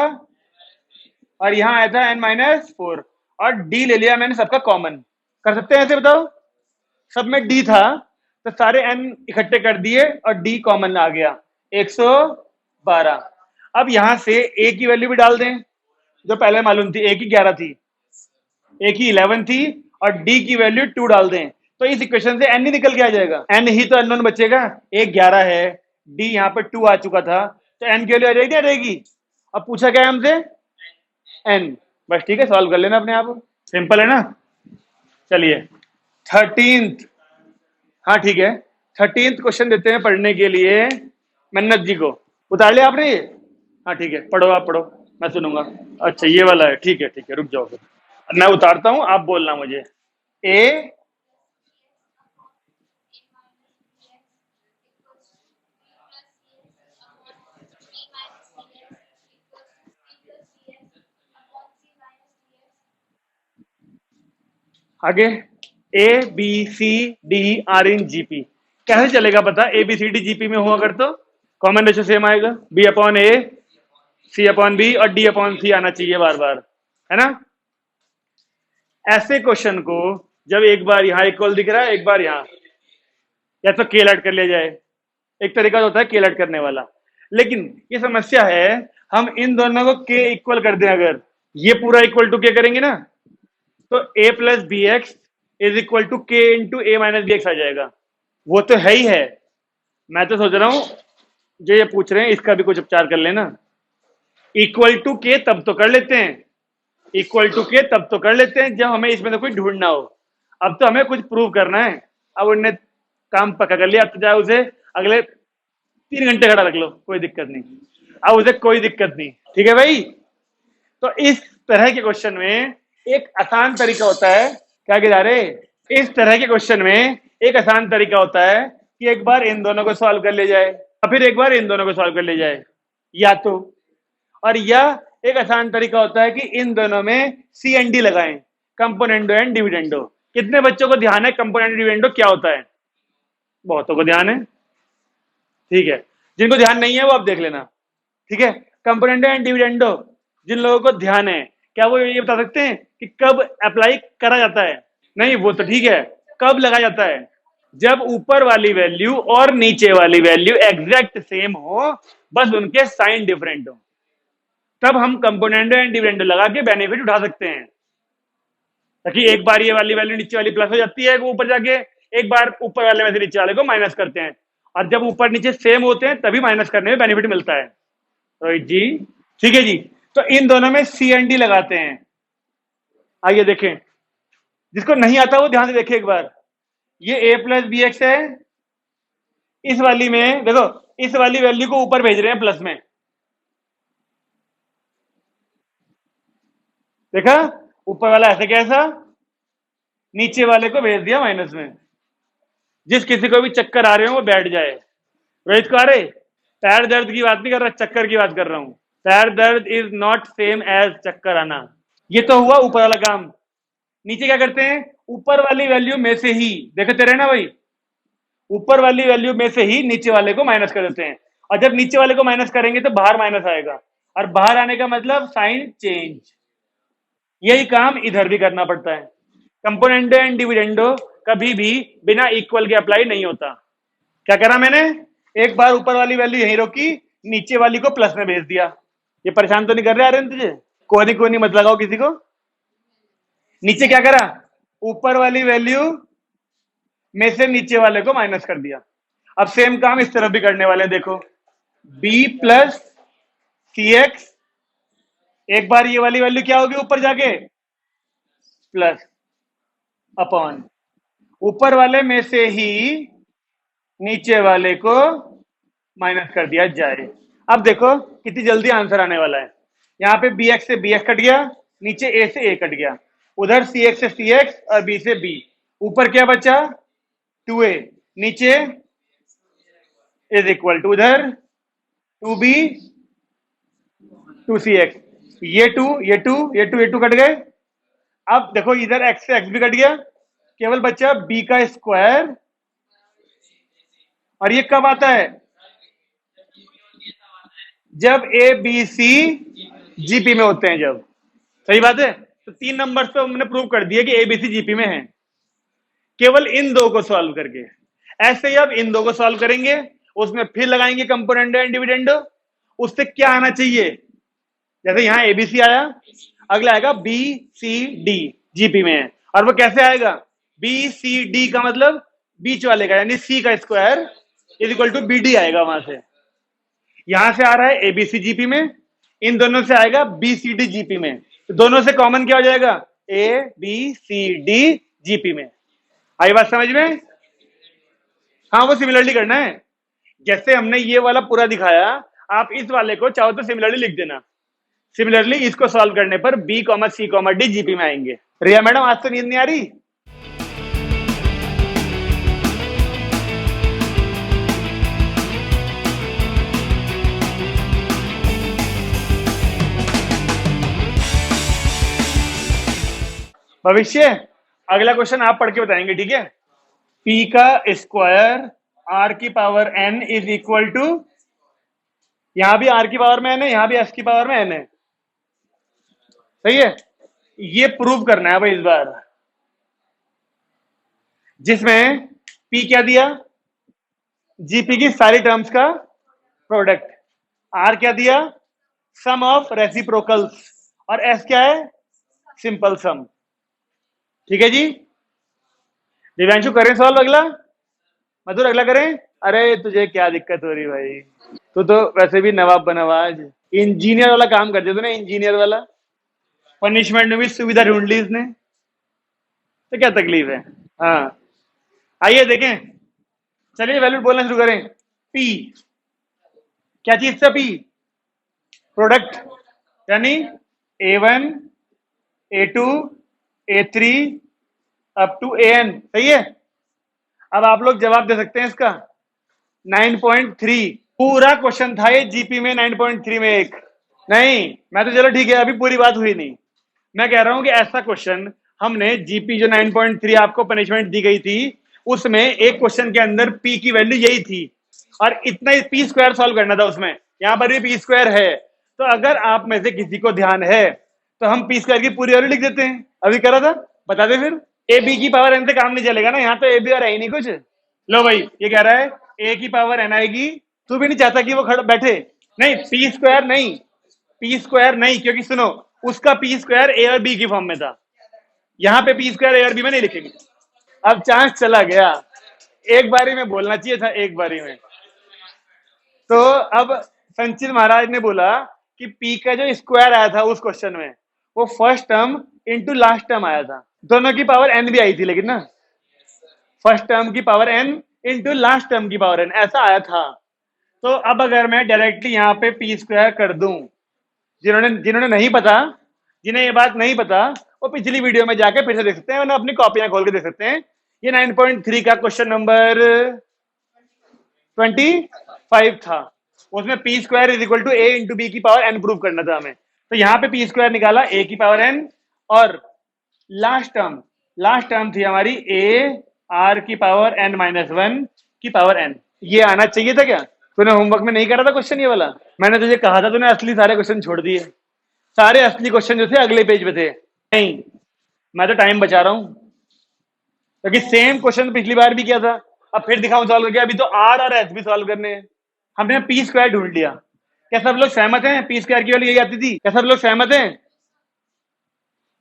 और यहां आया था n माइनस 4, और d ले लिया मैंने सबका कॉमन, कर सकते हैं ऐसे, बताओ, सब में d था तो सारे n इकट्ठे कर दिए और d कॉमन आ गया 112। अब यहां से a की वैल्यू भी डाल दें जो पहले मालूम थी, a की 11 थी, a की 11 थी, और d की वैल्यू 2 डाल दें, तो इस इक्वेशन से n ही निकल के आ जाएगा, n ही तो अननोन बचेगा, a 11 है, d यहाँ पर 2 आ चुका था, तो n की वैल्यू आ जाएगी, आ जाएगी। अब पूछा क्या है हमसे, n, बस ठीक है, सॉल्व कर लेना अपने आप, सिंपल है ना। चलिए 13th, हाँ ठीक है, 13th क्वेश्चन देते हैं पढ़ने के लिए, मन्नत जी को उतार लिया आपने ये, हाँ ठीक है, पढ़ो, आप पढ़ो। मैं सुनूंगा। अच्छा ये वाला है, ठीक है ठीक है, रुक जाओ फिर मैं उतारता हूँ, आप बोलना मुझे। ए, आगे A B C D are in GP, कैसे चलेगा पता, A B C D GP में हुआ कर तो कॉमन रेशियो सेम आएगा, B upon A, C upon B और डी अपॉन सी आना चाहिए बार बार, है ना। ऐसे क्वेश्चन को जब एक बार यहाँ इक्वल दिख रहा है, एक बार यहाँ, या तो केल ऐड कर लिया जाए, एक तरीका होता है केल ऐड करने वाला। लेकिन ये समस्या है, हम इन दोनों को के इक्वल कर दें, अगर ये पूरा इक्वल टू के करेंगे ना, तो a plus B X is equal to K into A minus B X आ जाएगा। वो तो है ही है, मैं तो सोच रहा हूं जो ये पूछ रहे हैं इसका भी कुछ उपचार कर लेना। इक्वल टू के तब तो कर लेते हैं, इक्वल टू के तब तो कर लेते हैं जब हमें इसमें तो कोई ढूंढना हो। अब तो हमें कुछ प्रूव करना है। अब उनने काम पक्का कर लिया, अब तो चाहे उसे अगले 3 घंटे खड़ा रख लो, कोई दिक्कत नहीं, अब उसे कोई दिक्कत नहीं, ठीक है भाई। तो इस तरह के क्वेश्चन में एक आसान तरीका होता है, क्या गिरा रहे, इस तरह के क्वेश्चन में एक आसान तरीका होता है कि एक बार इन दोनों को सॉल्व कर ले जाए और फिर एक बार इन दोनों को सॉल्व कर ले जाए, या तो, और या एक आसान तरीका होता है कि इन दोनों में सी एन डी लगाएं, कंपोनेंडो एंड डिविडेंडो। कितने बच्चों को ध्यान है कंपोनेंडो डिविडेंडो क्या होता है? बहुतों को ध्यान है, ठीक है। जिनको ध्यान नहीं है वो आप देख लेना, ठीक है। कंपोनेंडो एंड डिविडेंडो जिन लोगों को ध्यान है, क्या वो ये बता सकते हैं कि कब अप्लाई करा जाता है? नहीं, वो तो ठीक है, कब लगाया जाता है? जब ऊपर वाली वैल्यू और नीचे वाली वैल्यू एग्जैक्ट सेम हो, बस उनके साइन डिफरेंट हो, तब हम कंपोनेंडो एंड डिविडेंडो लगा के बेनिफिट उठा सकते हैं। ताकि एक बार ये वाली वैल्यू नीचे वाली प्लस हो जाती है ऊपर जाके, एक बार ऊपर वाले में से नीचे वाले को माइनस करते हैं, और जब ऊपर नीचे सेम होते हैं तभी माइनस करने में बेनिफिट मिलता है। रोहित जी, ठीक है जी। तो इन दोनों में सी एंड डी लगाते हैं। आइए देखें, जिसको नहीं आता वो ध्यान से देखे एक बार। ये a प्लस बी एक्स है, इस वाली में देखो, इस वाली वैल्यू को ऊपर भेज रहे हैं प्लस में, देखा, ऊपर वाला ऐसे कैसा, नीचे वाले को भेज दिया माइनस में। जिस किसी को भी चक्कर आ रहे हो वो बैठ जाए। रोहित को आ रहे, पैर दर्द की बात नहीं कर रहा, चक्कर की बात कर रहा हूं। पैर दर्द इज नॉट सेम एज चक्कर आना। ये तो हुआ ऊपर वाला काम। नीचे क्या करते हैं, ऊपर वाली वैल्यू में से ही, देखते रहे ना भाई, ऊपर वाली वैल्यू में से ही नीचे वाले को माइनस कर देते हैं, और जब नीचे वाले को माइनस करेंगे तो बाहर माइनस आएगा, और बाहर आने का मतलब साइन चेंज। यही काम इधर भी करना पड़ता है। कंपोनेंडो एंड डिविडेंडो कभी भी बिना इक्वल के अप्लाई नहीं होता। क्या करा मैंने, एक बार ऊपर वाली वैल्यू यहीं रोकी, नीचे वाली को प्लस में भेज दिया। ये परेशान तो नहीं कर रहे आ रहे तुझे? कोनी मत लगाओ किसी को। नीचे क्या करा, ऊपर वाली वैल्यू में से नीचे वाले को माइनस कर दिया। अब सेम काम इस तरफ भी करने वाले हैं, देखो, b प्लस सी एक्स, एक बार ये वाली वैल्यू क्या होगी ऊपर जाके, प्लस अपॉन, ऊपर वाले में से ही नीचे वाले को माइनस कर दिया जाए। अब देखो कितनी जल्दी आंसर आने वाला है। यहाँ पे बी एक्स से बी एक्स कट गया, नीचे ए से ए कट गया, उधर सी एक्स से सी एक्स और बी से बी, ऊपर क्या बचा, 2a, नीचे इज इक्वल टू उधर 2b 2cx, ये 2 ये 2 ये 2 ये 2 कट गए। अब देखो इधर x से x भी कट गया, केवल बचा b का स्क्वायर, और ये कब आता है, जब ए बी सी जीपी में होते हैं, जब, सही बात है। तो 3 नंबर तो हमने प्रूव कर दिया कि ए बी सी जीपी में है, केवल इन दो को सॉल्व करके। ऐसे ही अब इन दो को सॉल्व करेंगे, उसमें फिर लगाएंगे कंपोनेंडो एंड डिविडेंडो। उससे क्या आना चाहिए, जैसे यहां एबीसी आया, अगला आएगा बी सी डी जीपी में है, और वो कैसे आएगा, बी सी डी का मतलब बीच वाले का यानी सी का square is equal to B D आएगा वहां से। यहां से आ रहा है एबीसी जीपी में, इन दोनों से आएगा बी सी डी जीपी में, तो दोनों से कॉमन क्या हो जाएगा, A B C D GP में। आई बात समझ में? हाँ, वो सिमिलरली करना है, जैसे हमने ये वाला पूरा दिखाया, आप इस वाले को चाहो तो सिमिलरली लिख देना। सिमिलरली इसको सॉल्व करने पर B comma C comma D GP में आएंगे। रिया मैडम आज तो नींद नहीं आ रही? भविष्य, अगला क्वेश्चन आप पढ़ के बताएंगे, ठीक है? पी का स्क्वायर आर की power N is equal to, यहां भी आर की पावर में एन है, यहां भी एस की पावर में एन है, सही है? ये प्रूव करना है भाई इस बार, जिसमें पी क्या दिया, जीपी की सारी टर्म्स का प्रोडक्ट, आर क्या दिया, सम ऑफ रेसिप्रोकल्स, और एस क्या है, सिंपल सम। ठीक है जी, दिव्यांशु करें सॉल्व अगला, मधुर अगला करें। अरे तुझे क्या दिक्कत हो रही भाई, तू तो वैसे भी नवाब बनवाज, इंजीनियर वाला काम करते तूने, इंजीनियर वाला। पनिशमेंट में भी सुविधा ढूंढ ली इसने, तो क्या तकलीफ है। हाँ आइए देखें, चलिए वैल्यू बोलना शुरू करें। पी क्या चीज था, पी प्रोडक्ट, यानी A1 A2 A3 up to AN, सही है? अब आप लोग जवाब दे सकते हैं इसका 9.3, पूरा क्वेश्चन था ये जीपी में 9.3 में एक नहीं, मैं तो चलो ठीक है, अभी पूरी बात हुई नहीं, मैं कह रहा हूं कि ऐसा क्वेश्चन हमने जीपी जो 9.3 आपको पनिशमेंट दी गई थी, उसमें एक क्वेश्चन के अंदर पी की वैल्यू यही थी, और इतना ही पी स्क्वायर सॉल्व करना था उसमें, यहां पर भी पी स्क्वायर है। तो अगर आप में से किसी को ध्यान है तो हम पी स्क्वायर की पूरी वैल्यू लिख देते हैं, अभी करा था, बता दे फिर। ए बी की पावर एन से काम नहीं चलेगा ना, यहाँ तो ए बी और है ही नहीं कुछ। लो भाई, ये कह रहा है ए की पावर एन आएगी, तू भी नहीं चाहता कि वो खड़ा बैठे, नहीं पी स्क्वायर नहीं, पी स्क्वायर नहीं, क्योंकि सुनो, उसका पी स्क्वायर ए और बी की फॉर्म में था, यहाँ पे पी स्क्वायर ए और बी में नहीं लिखेंगे। अब चांस चला गया, एक बारी में बोलना चाहिए था, एक बारी में। तो अब संचित महाराज ने बोला कि पी का जो स्क्वायर आया था उस क्वेश्चन में, वो first term into last term आया था, दोनों की पावर एन भी आई थी, लेकिन ना फर्स्ट टर्म की power N into last term की पावर एन, ऐसा आया था। तो अब अगर मैं डायरेक्टली यहाँ पे पी स्क्वायर कर दूं, जिन्होंने जिन्होंने नहीं पता, जिन्हें ये बात नहीं पता, वो पिछली वीडियो में जाके फिर से देख सकते हैं, वरना अपनी कॉपियां खोल के देख सकते हैं। ये 9.3 का क्वेश्चन नंबर 25 था, उसमें P square is equal to A into B की पावर एन प्रूव करना था हमें। तो यहाँ पे पी स्क्वायर निकाला ए की पावर एन, और लास्ट टर्म थी हमारी ए आर की पावर एन माइनस वन की पावर एन। ये आना चाहिए था क्या? तूने होमवर्क में नहीं करा था क्वेश्चन ये वाला? मैंने तुझे कहा था, तूने असली सारे क्वेश्चन छोड़ दिए, सारे असली क्वेश्चन जो थे अगले पेज पे थे। नहीं, मैं तो टाइम बचा रहा हूं, क्योंकि सेम क्वेश्चन पिछली बार भी किया था, अब फिर दिखाऊं सॉल्व करके, अभी तो आर और एस भी सॉल्व करने हैं। हमने पी स्क्वायर ढूंढ लिया, क्या सब लोग सहमत हैं? पी स्क्वायर की वैल्यू यही आती थी, क्या सब लोग सहमत हैं?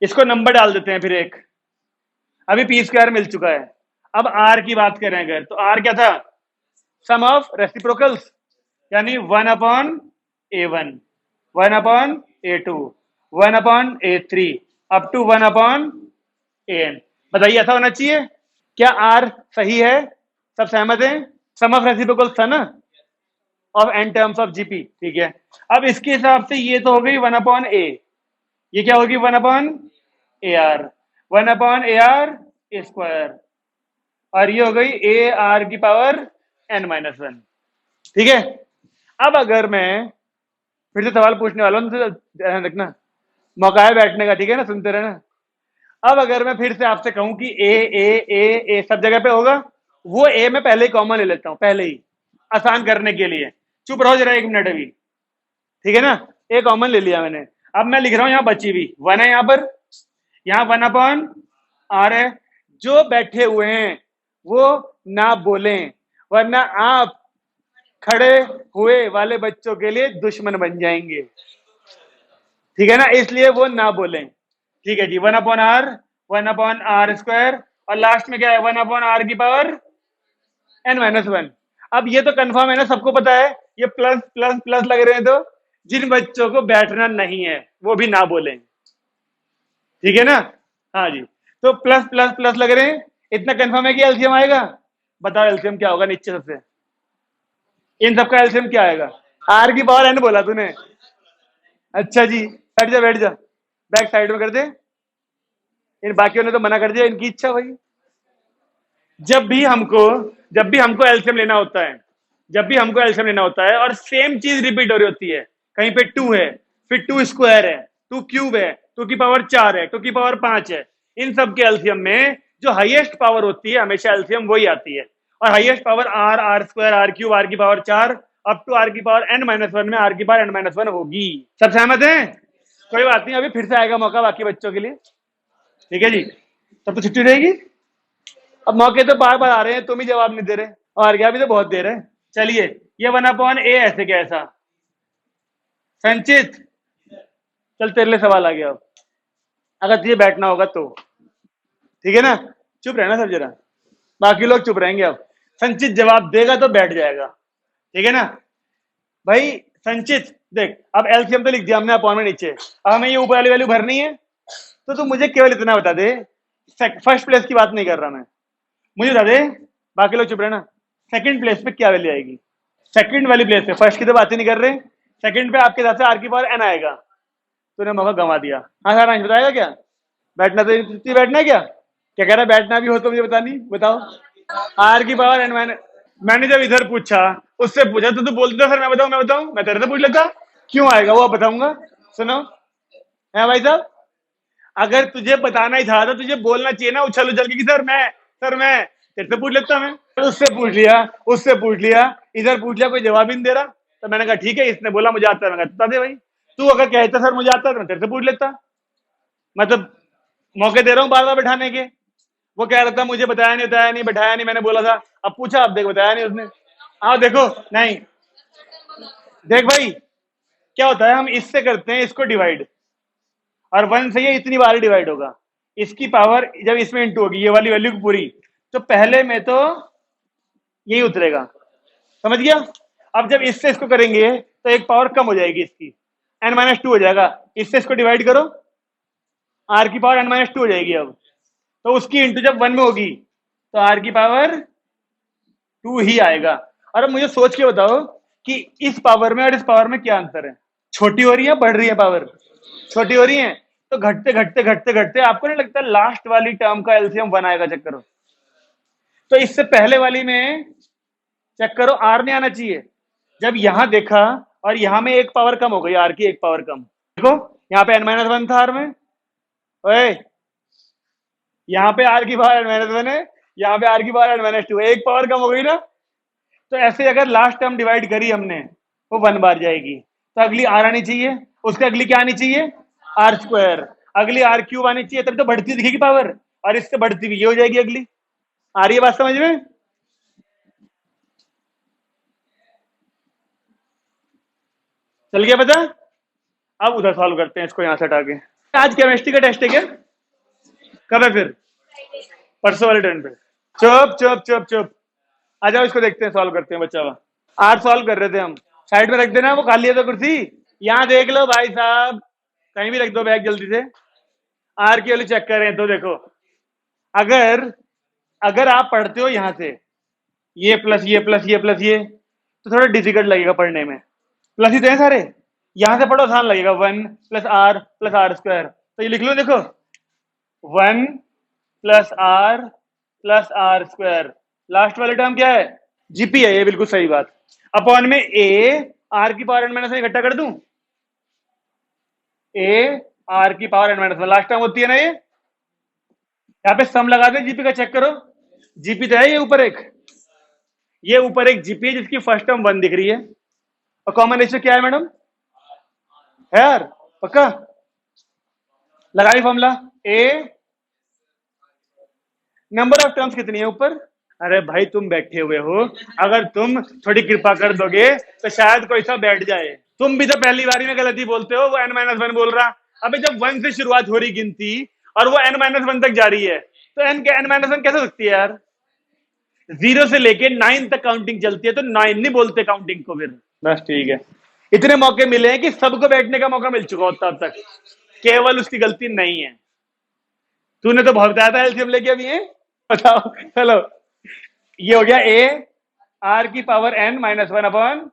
इसको नंबर डाल देते हैं फिर एक, अभी पी स्क्वायर मिल चुका है। अब आर की बात करें अगर, तो आर क्या था, सम ऑफ रेसिप्रोकल्स, यानी 1/A1 1/A2 1/A3 up to 1/AN। बताइए ऐसा होना चाहिए क्या? आर सही है, सब सहमत हैं? सम ऑफ रेसिप्रोकल्स था ना, of N terms of GP, ठीक है। अब इसके हिसाब से ये तो हो गई 1/A, ये क्या होगी 1/AR, 1/AR स्क्वायर, और ये हो गई ए आर की पावर n माइनस वन, ठीक है। अब अगर मैं फिर से सवाल पूछने वाला हूं, ध्यान रखना, मौका है बैठने का, ठीक है ना, सुनते रहना। अब अगर मैं फिर से आपसे कहूं कि ए ए ए ए सब जगह पे होगा, वो ए मैं पहले ही कॉमन ले लेता हूं, पहले ही आसान करने के लिए। चुप रहो जरा एक मिनट अभी, ठीक है ना, ए कॉमन ले लिया मैंने। अब मैं लिख रहा हूं यहाँ बची हुई वन है, यहाँ पर, यहाँ 1/R है। जो बैठे हुए हैं वो ना बोलें, वरना आप खड़े हुए वाले बच्चों के लिए दुश्मन बन जाएंगे, ठीक है ना, इसलिए वो ना बोलें, ठीक है जी। 1/R स्क्वायर, और लास्ट में क्या है 1/R की पावर n माइनस वन। अब ये तो कंफर्म है ना, सबको पता है, ये प्लस प्लस प्लस लग रहे हैं, तो जिन बच्चों को बैठना नहीं है वो भी ना बोलें, ठीक है ना। हाँ जी, तो प्लस प्लस प्लस लग रहे हैं, इतना कंफर्म है कि एलसीएम आएगा। बताओ एलसीएम क्या होगा नीचे सबसे, इन सबका एलसीएम क्या आएगा? आर की पावर एन बोला तूने, अच्छा जी, बैठ जा बैठ जा, बैक साइड में कर दे। इन बाकियों ने तो मना कर दिया, इनकी इच्छा भाई। जब भी हमको जब भी हमको एलसीएम लेना होता है, जब भी हमको एलसीएम लेना होता है और सेम चीज रिपीट हो रही होती है, कहीं पे 2 है, फिर 2 स्क्वायर है, 2 क्यूब है, 2 की पावर 4 है, 2 की पावर 5 है, इन सब के एलसीएम में जो हाईएस्ट पावर होती है हमेशा एलसीएम वही आती है। और highest power R, R square, R cube, R की पावर 4 अप टू आर की पावर n-1 में आर की पावर n-1 होगी। सब सहमत हैं? कोई बात नहीं, अभी फिर से आएगा मौका बाकी बच्चों के लिए। ठीक है जी, तब तो छुट्टी रहेगी। अब मौके तो बार बार आ रहे हैं, तुम ही जवाब नहीं दे रहे, और क्या भी तो बहुत देर है। चलिए, ये 1/a ऐसे कैसा संचित, चल तेरे लिए सवाल आ गया। अब अगर तुझे बैठना होगा तो ठीक है ना, चुप रहना सब जरा, बाकी लोग चुप रहेंगे। अब संचित जवाब देगा तो बैठ जाएगा, ठीक है ना भाई। संचित देख, अब एलसीएम तो लिख दिया हमने अपॉन में नीचे, अब हमें ये ऊपर वाली वैल्यू भरनी है। तो तू मुझे केवल इतना बता दे, फर्स्ट प्लेस की बात नहीं कर रहा मैं, मुझे बता दे, बाकी लोग चुप रहना, सेकंड प्लेस पे क्या वैल्यू आएगी। सेकंड वाली प्लेस पे, फर्स्ट की तो बात ही नहीं कर रहे, सेकंड पे आपके हिसाब से आर की पावर एन आएगा। तूने मौका गंवा दिया। हाँ सारा बताएगा क्या, बैठना तो इतनी बैठना है क्या, क्या कह रहा है, बैठना भी हो तो मुझे बतानी बताओ। आर की पावर एन माइनस, मैंने जब इधर पूछा, उससे पूछा तो तू बोलती था सर मैं बताऊं, मैं तेरे से पूछ लेता, क्यों आएगा वो बताऊंगा। सुनो है भाई साहब, अगर तुझे बताना ही था तो तुझे बोलना चाहिए ना, उछल उछल के कि सर मैं तेरे से पूछ लेता मैं। उससे पूछ लिया, उससे पूछ लिया, इधर पूछ लिया, कोई जवाब ही नहीं दे रहा। तो मैंने कहा ठीक है, इसने बोला मुझे आता है, मैं कहता दे भाई। तू अगर कहता सर मुझे आता है तो मैं तेरे से पूछ लेता, मतलब मौके दे रहा हूँ बार बार बैठाने के। वो कह रहा था मुझे बताया नहीं बैठाया नहीं, मैंने बोला था, अब पूछा, अब देख बताया नहीं उसने। हाँ देखो, नहीं देख भाई, क्या होता है, हम इससे करते हैं इसको डिवाइड, और 1 से ये इतनी बार डिवाइड होगा, इसकी पावर जब इसमें इंटू होगी ये वाली वैल्यू पूरी, तो पहले में तो यही उतरेगा, समझ गया। अब जब इससे इसको करेंगे तो एक पावर कम हो जाएगी इसकी, n-2 हो जाएगा, इससे इसको डिवाइड करो, आर की पावर n-2 हो जाएगी। अब तो उसकी इंटू जब 1 में होगी तो आर की पावर 2 ही आएगा। और अब मुझे सोच के बताओ कि इस पावर में और इस पावर में क्या अंतर है, छोटी हो रही है बढ़ रही है पावर, छोटी हो रही है, तो घटते घटते घटते घटते आपको नहीं लगता लास्ट वाली टर्म का एलसीएम 1 आएगा, चेक करो। तो इससे पहले वाली में चेक करो आर नहीं आना चाहिए, जब यहां देखा और यहां में एक पावर कम हो गई, आर की एक पावर कम, देखो यहाँ पे n-1 था आर में, ओए यहाँ पे आर की पावर n-1 है, यहाँ पे आर की पावर n-2 है, एक पावर कम हो गई ना। तो ऐसे अगर लास्ट टर्म डिवाइड करी हमने, वो 1 बार जाएगी, तो अगली आर आनी चाहिए, उसके अगली क्या आनी चाहिए, आर स्क्वायर, अगली आर क्यूब आनी चाहिए, तब तो बढ़ती दिखेगी पावर, और इससे बढ़ती हुई ये हो जाएगी अगली। आ रही है बात समझ में, चल गया पता। अब उधर सॉल्व करते हैं इसको यहां से हटा के। आज केमिस्ट्री का टेस्ट है क्या, कब है फिर, परसों वाले टर्न पे। चुप चुप चुप चुप, आ जाओ इसको देखते हैं, सॉल्व करते हैं बच्चा हुआ। आर सॉल्व कर रहे थे हम, साइड में रख देना, वो खाली है तो कुर्सी, यहाँ देख लो भाई साहब, कहीं भी रख दो बैग जल्दी से। आर की वैल्यू चेक करें तो देखो, अगर अगर आप पढ़ते हो यहां से ये प्लस ये प्लस ये प्लस ये, तो थोड़ा डिफिकल्ट लगेगा पढ़ने में, प्लस ही तो है सारे, यहां से पढ़ो आसान लगेगा, 1 + r + r² तो ये लिख लो, देखो 1 + r + r², लास्ट वाले टर्म क्या है, जीपी है, ये बिल्कुल सही बात। अपॉन में ए आर की पावर n-1 इकट्ठा कर दूं, ए आर की पावर n-1 लास्ट टर्म होती है ना ये, यहाँ पे सम लगा दे, जीपी का चेक करो, जीपी तो है ये ऊपर एक, ये ऊपर एक जीपी है जिसकी फर्स्ट टर्म 1 दिख रही है, और कॉमन रेशियो क्या है मैडम, है यार पक्का, लगाई formula, A number of terms कितनी है ऊपर। अरे भाई तुम बैठे हुए हो, अगर तुम थोड़ी कृपा कर दोगे तो शायद कोई सा बैठ जाए। तुम भी तो पहली बारी में गलती बोलते हो, वो n-1 बोल रहा, अबे जब 1 से शुरुआत हो रही गिनती और वो n-1 तक जा रही है, तो n-1 कैसे हो सकती है यार, 0 से लेके 9 तक काउंटिंग चलती है, तो 9 नहीं बोलते काउंटिंग को फिर। बस ठीक है, इतने मौके मिले हैं कि सबको बैठने का मौका मिल चुका होता अब तक, केवल उसकी गलती नहीं है। तूने तो बहुत बताया था एलसीएम लेके अभी है, बताओ चलो, ये हो गया ए आर की पावर n-1 अपॉन,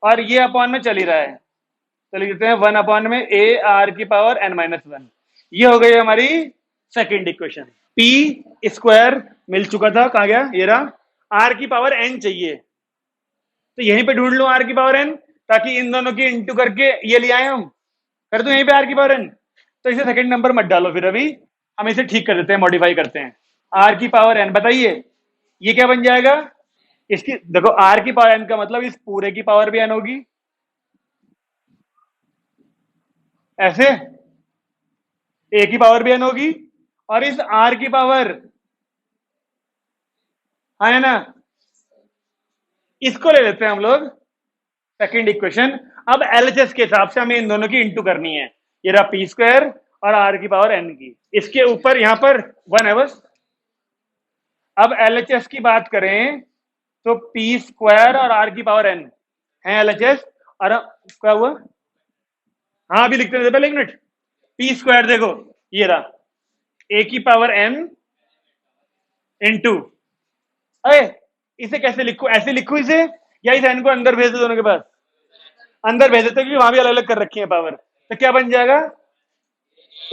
और ये अपॉन में चल ही रहा है, तो लिख देते हैं 1 में ए आर की पावर n माइनस 1। ये हो गई हमारी सेकेंड इक्वेशन। पी स्क्वायर मिल चुका था, कहा गया, ये रहा। आर की पावर n चाहिए, तो यहीं पे ढूंढ लो आर की पावर n, ताकि इन दोनों की इंटू करके ये ले आए हम। कर दो यहीं पे आर की पावर n। तो इसे सेकंड नंबर मत डालो, फिर अभी हम इसे ठीक कर देते हैं, मॉडिफाई करते हैं। आर की पावर n, बताइए ये क्या बन जाएगा। इसकी देखो, आर की पावर n का मतलब इस पूरे की पावर भी n होगी, ऐसे ए की पावर भी n होगी, और इस आर की पावर, हाँ है ना, इसको ले लेते हैं हम लोग सेकंड इक्वेशन। अब एलएचएस के हिसाब से हमें इन दोनों की इंटू करनी है। ये रहा पी स्क्वायर और आर की पावर n की, इसके ऊपर यहां पर 1 है बस। अब एलएचएस की बात करें तो पी स्क्वायर और आर की पावर n है एलएचएस। और क्या हुआ, हाँ अभी लिखते हैं, पहले एक मिनट। पी स्क्वायर देखो, ये रहा ए की पावर n इंटू, अरे इसे कैसे लिखू, ऐसे लिखू इसे, या इस n को अंदर भेज दो दोनों के पास, अंदर भेज देते क्योंकि वहां भी अलग अलग कर रखी है पावर। तो क्या बन जाएगा,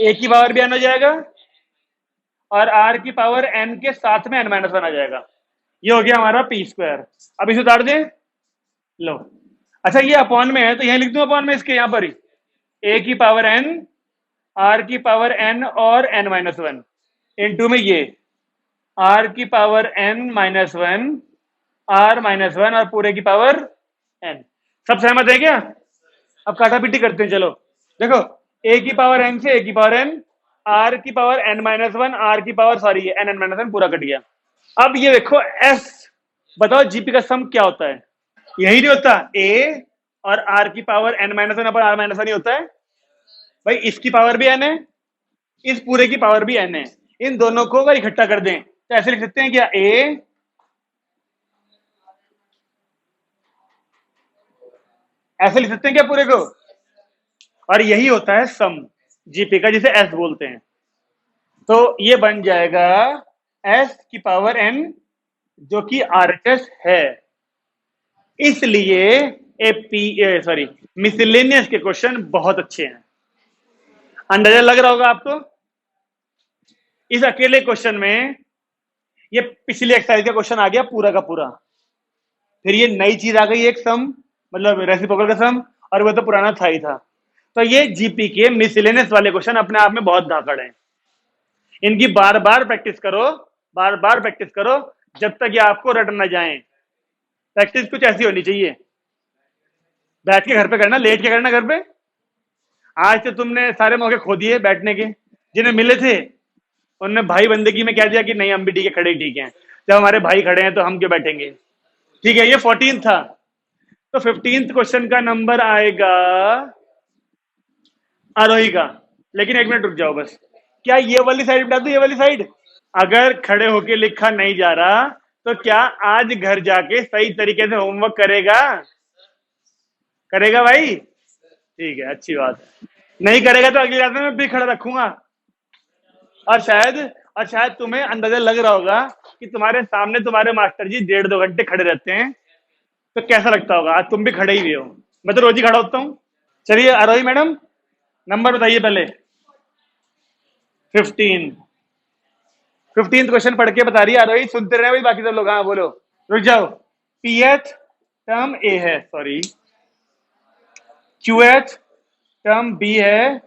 ए की पावर भी n हो जाएगा और आर की पावर n के साथ में n माइनस 1 आ जाएगा। ये हो गया हमारा पी स्क्वायर। अब इसे उतार दें, लो। अच्छा ये अपॉन में है तो यहां लिख दूं अपॉन में इसके, यहां पर ही ए की पावर n, आर की पावर n और n माइनस 1 इंटू में ये आर की power n minus 1, R minus 1 और पूरे की पावर n। सब सहमत है क्या। अब काटा पीटी करते हैं, चलो देखो, ए की पावर n से ए की पावर n, आर की पावर n माइनस 1, आर की पावर सॉरी n माइनस 1 पूरा कट गया। अब ये देखो एस, बताओ जीपी का सम क्या होता है। यही नहीं होता, ए और आर की पावर n माइनस 1 पर आर माइनस 1 ही होता है भाई। इसकी पावर भी n है, इस पूरे की पावर भी n है, इन दोनों को अगर इकट्ठा कर दें तो ऐसे लिख सकते हैं क्या, ए, ऐसे लिख सकते हैं क्या पूरे को, और यही होता है सम जीपी का, जिसे एस बोलते हैं। तो ये बन जाएगा एस की पावर n, जो कि आरएचएस है। इसलिए एपी सॉरी मिसलेनियस के क्वेश्चन बहुत अच्छे हैं। अंदाजा लग रहा होगा आपको। इस अकेले क्वेश्चन में ये पिछले एक्सरसाइज का क्वेश्चन आ गया पूरा का पूरा, फिर ये नई चीज आ गई एक सम, मतलब रेसिप्रोकल का सम, और वो तो पुराना था ही था। तो ये जीपी के मिसलेनियस वाले क्वेश्चन अपने आप में बहुत धाकड़ हैं। इनकी बार बार प्रैक्टिस करो, बार बार प्रैक्टिस करो, जब तक ये आपको रट न जाए। प्रैक्टिस कुछ ऐसी होनी चाहिए, बैठ के घर पे करना, लेट के करना घर पे। आज तो तुमने सारे मौके खो दिए बैठने के, जिन्हें मिले थे उन्होंने भाई बंदगी में कह दिया कि नहीं हम भी ठीक है, खड़े ठीक हैं, जब हमारे भाई खड़े हैं तो हम क्यों बैठेंगे। ठीक है, ये 14 था। तो 15th क्वेश्चन का नंबर आएगा आरोही का। लेकिन एक मिनट रुक जाओ बस, क्या ये वाली साइड बता दो, ये वाली साइड। अगर खड़े होके लिखा नहीं जा रहा तो क्या आज घर जाके सही तरीके से होमवर्क करेगा, करेगा भाई। ठीक है, अच्छी बात है। नहीं करेगा तो अगली रात में मैं भी खड़ा रखूंगा। और शायद तुम्हें अंदाजा लग रहा होगा कि तुम्हारे सामने तुम्हारे मास्टर जी 1.5-2 घंटे खड़े रहते हैं, तो कैसा लगता होगा। आज तुम भी खड़े ही हुए हो, मैं तो रोज ही खड़ा होता हूँ। चलिए आरोही मैडम, नंबर बताइए पहले। 15th क्वेश्चन पढ़ के बता रही है आरोही, सुनते रहे भाई बाकी सब लोग। हाँ बोलो, रुक जाओ। पीएच टर्म ए है, सॉरी क्यूएच टर्म बी है,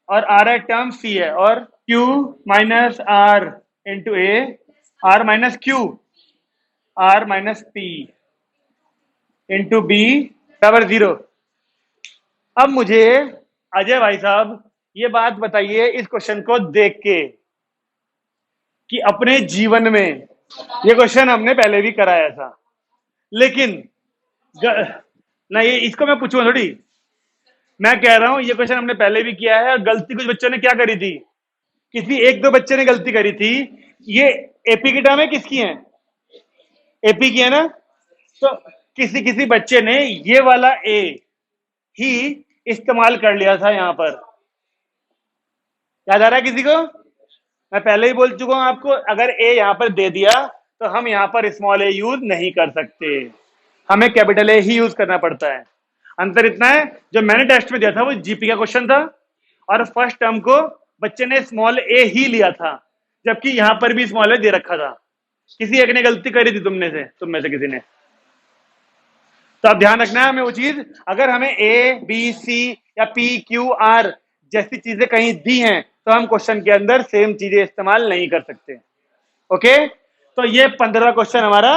और आर एच टर्म सी है, और Q minus R into A, R minus Q, R minus P into B बराबर 0। अब मुझे अजय भाई साहब ये बात बताइए इस क्वेश्चन को देख के कि अपने जीवन में, ये क्वेश्चन हमने पहले भी कराया था, लेकिन नहीं इसको मैं पूछूंगा थोड़ी, मैं कह रहा हूं ये क्वेश्चन हमने पहले भी किया है। और गलती कुछ बच्चों ने क्या करी थी, किसी 1-2 बच्चे ने गलती करी थी। ये एपी की टर्म है, किसकी है, एपी की है ना। तो किसी किसी बच्चे ने ये वाला ए ही इस्तेमाल कर लिया था यहां पर, याद आ रहा है किसी को। मैं पहले ही बोल चुका हूं आपको, अगर ए यहां पर दे दिया तो हम यहां पर स्मॉल ए यूज नहीं कर सकते, हमें कैपिटल ए ही यूज करना पड़ता है। अंतर इतना है, जो मैंने टेस्ट में दिया था वो जीपी का क्वेश्चन था और फर्स्ट टर्म को बच्चे ने स्मॉल ए ही लिया था, जबकि यहां पर भी स्मॉल ए दे रखा था। किसी एक ने गलती करी थी तुम में से किसी ने। तो अब ध्यान रखना है हमें वो चीज, अगर हमें ए बी सी या पी क्यू आर जैसी चीजें कहीं दी हैं तो हम क्वेश्चन के अंदर सेम चीजें इस्तेमाल नहीं कर सकते। ओके, तो ये 15 क्वेश्चन हमारा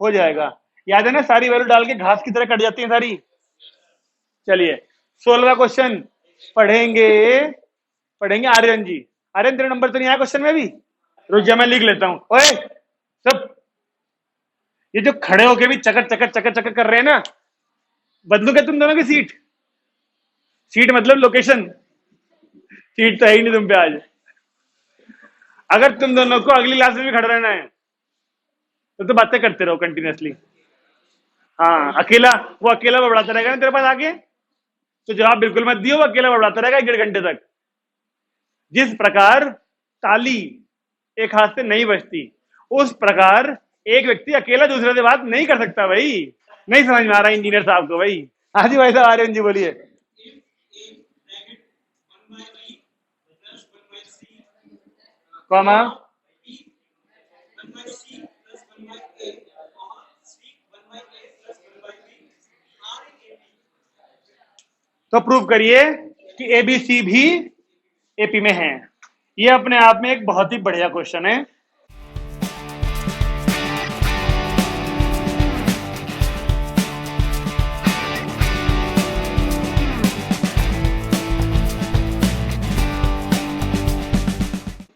हो जाएगा। याद है ना, सारी वैल्यू डाल के घास की तरह कट जाती है सारी। चलिए 16वां क्वेश्चन पढ़ेंगे पढ़ेंगे आर्यन जी। आर्यन तेरा नंबर तो नहीं आया क्वेश्चन में भी? रुक जा मैं लिख लेता हूं। ओए सब ये जो खड़े होके भी चकर चकर चकर चकर कर रहे हैं ना, बदलू क्या तुम दोनों की सीट? सीट मतलब लोकेशन, सीट तो है ही नहीं तुम पे आज। अगर तुम दोनों को अगली क्लास में भी खड़ा रहना है तो बातें करते रहो कंटिन्यूअसली। हाँ, वो अकेला बड़बड़ाता रहेगा ना तेरे पास आके, तो जवाब बिल्कुल मत दियो, वो अकेला बड़बड़ाता रहेगा 1.5 घंटे तक। जिस प्रकार ताली एक हाथ से नहीं बजती, उस प्रकार एक व्यक्ति अकेला दूसरे से बात नहीं कर सकता भाई। नहीं समझ में आ रहा इंजीनियर साहब को भाई? हाँ जी भाई साहब, आर्यन जी बोलिए। कॉमा तो प्रूव करिए कि एबीसी भी एपी में है। ये अपने आप में एक बहुत ही बढ़िया क्वेश्चन है।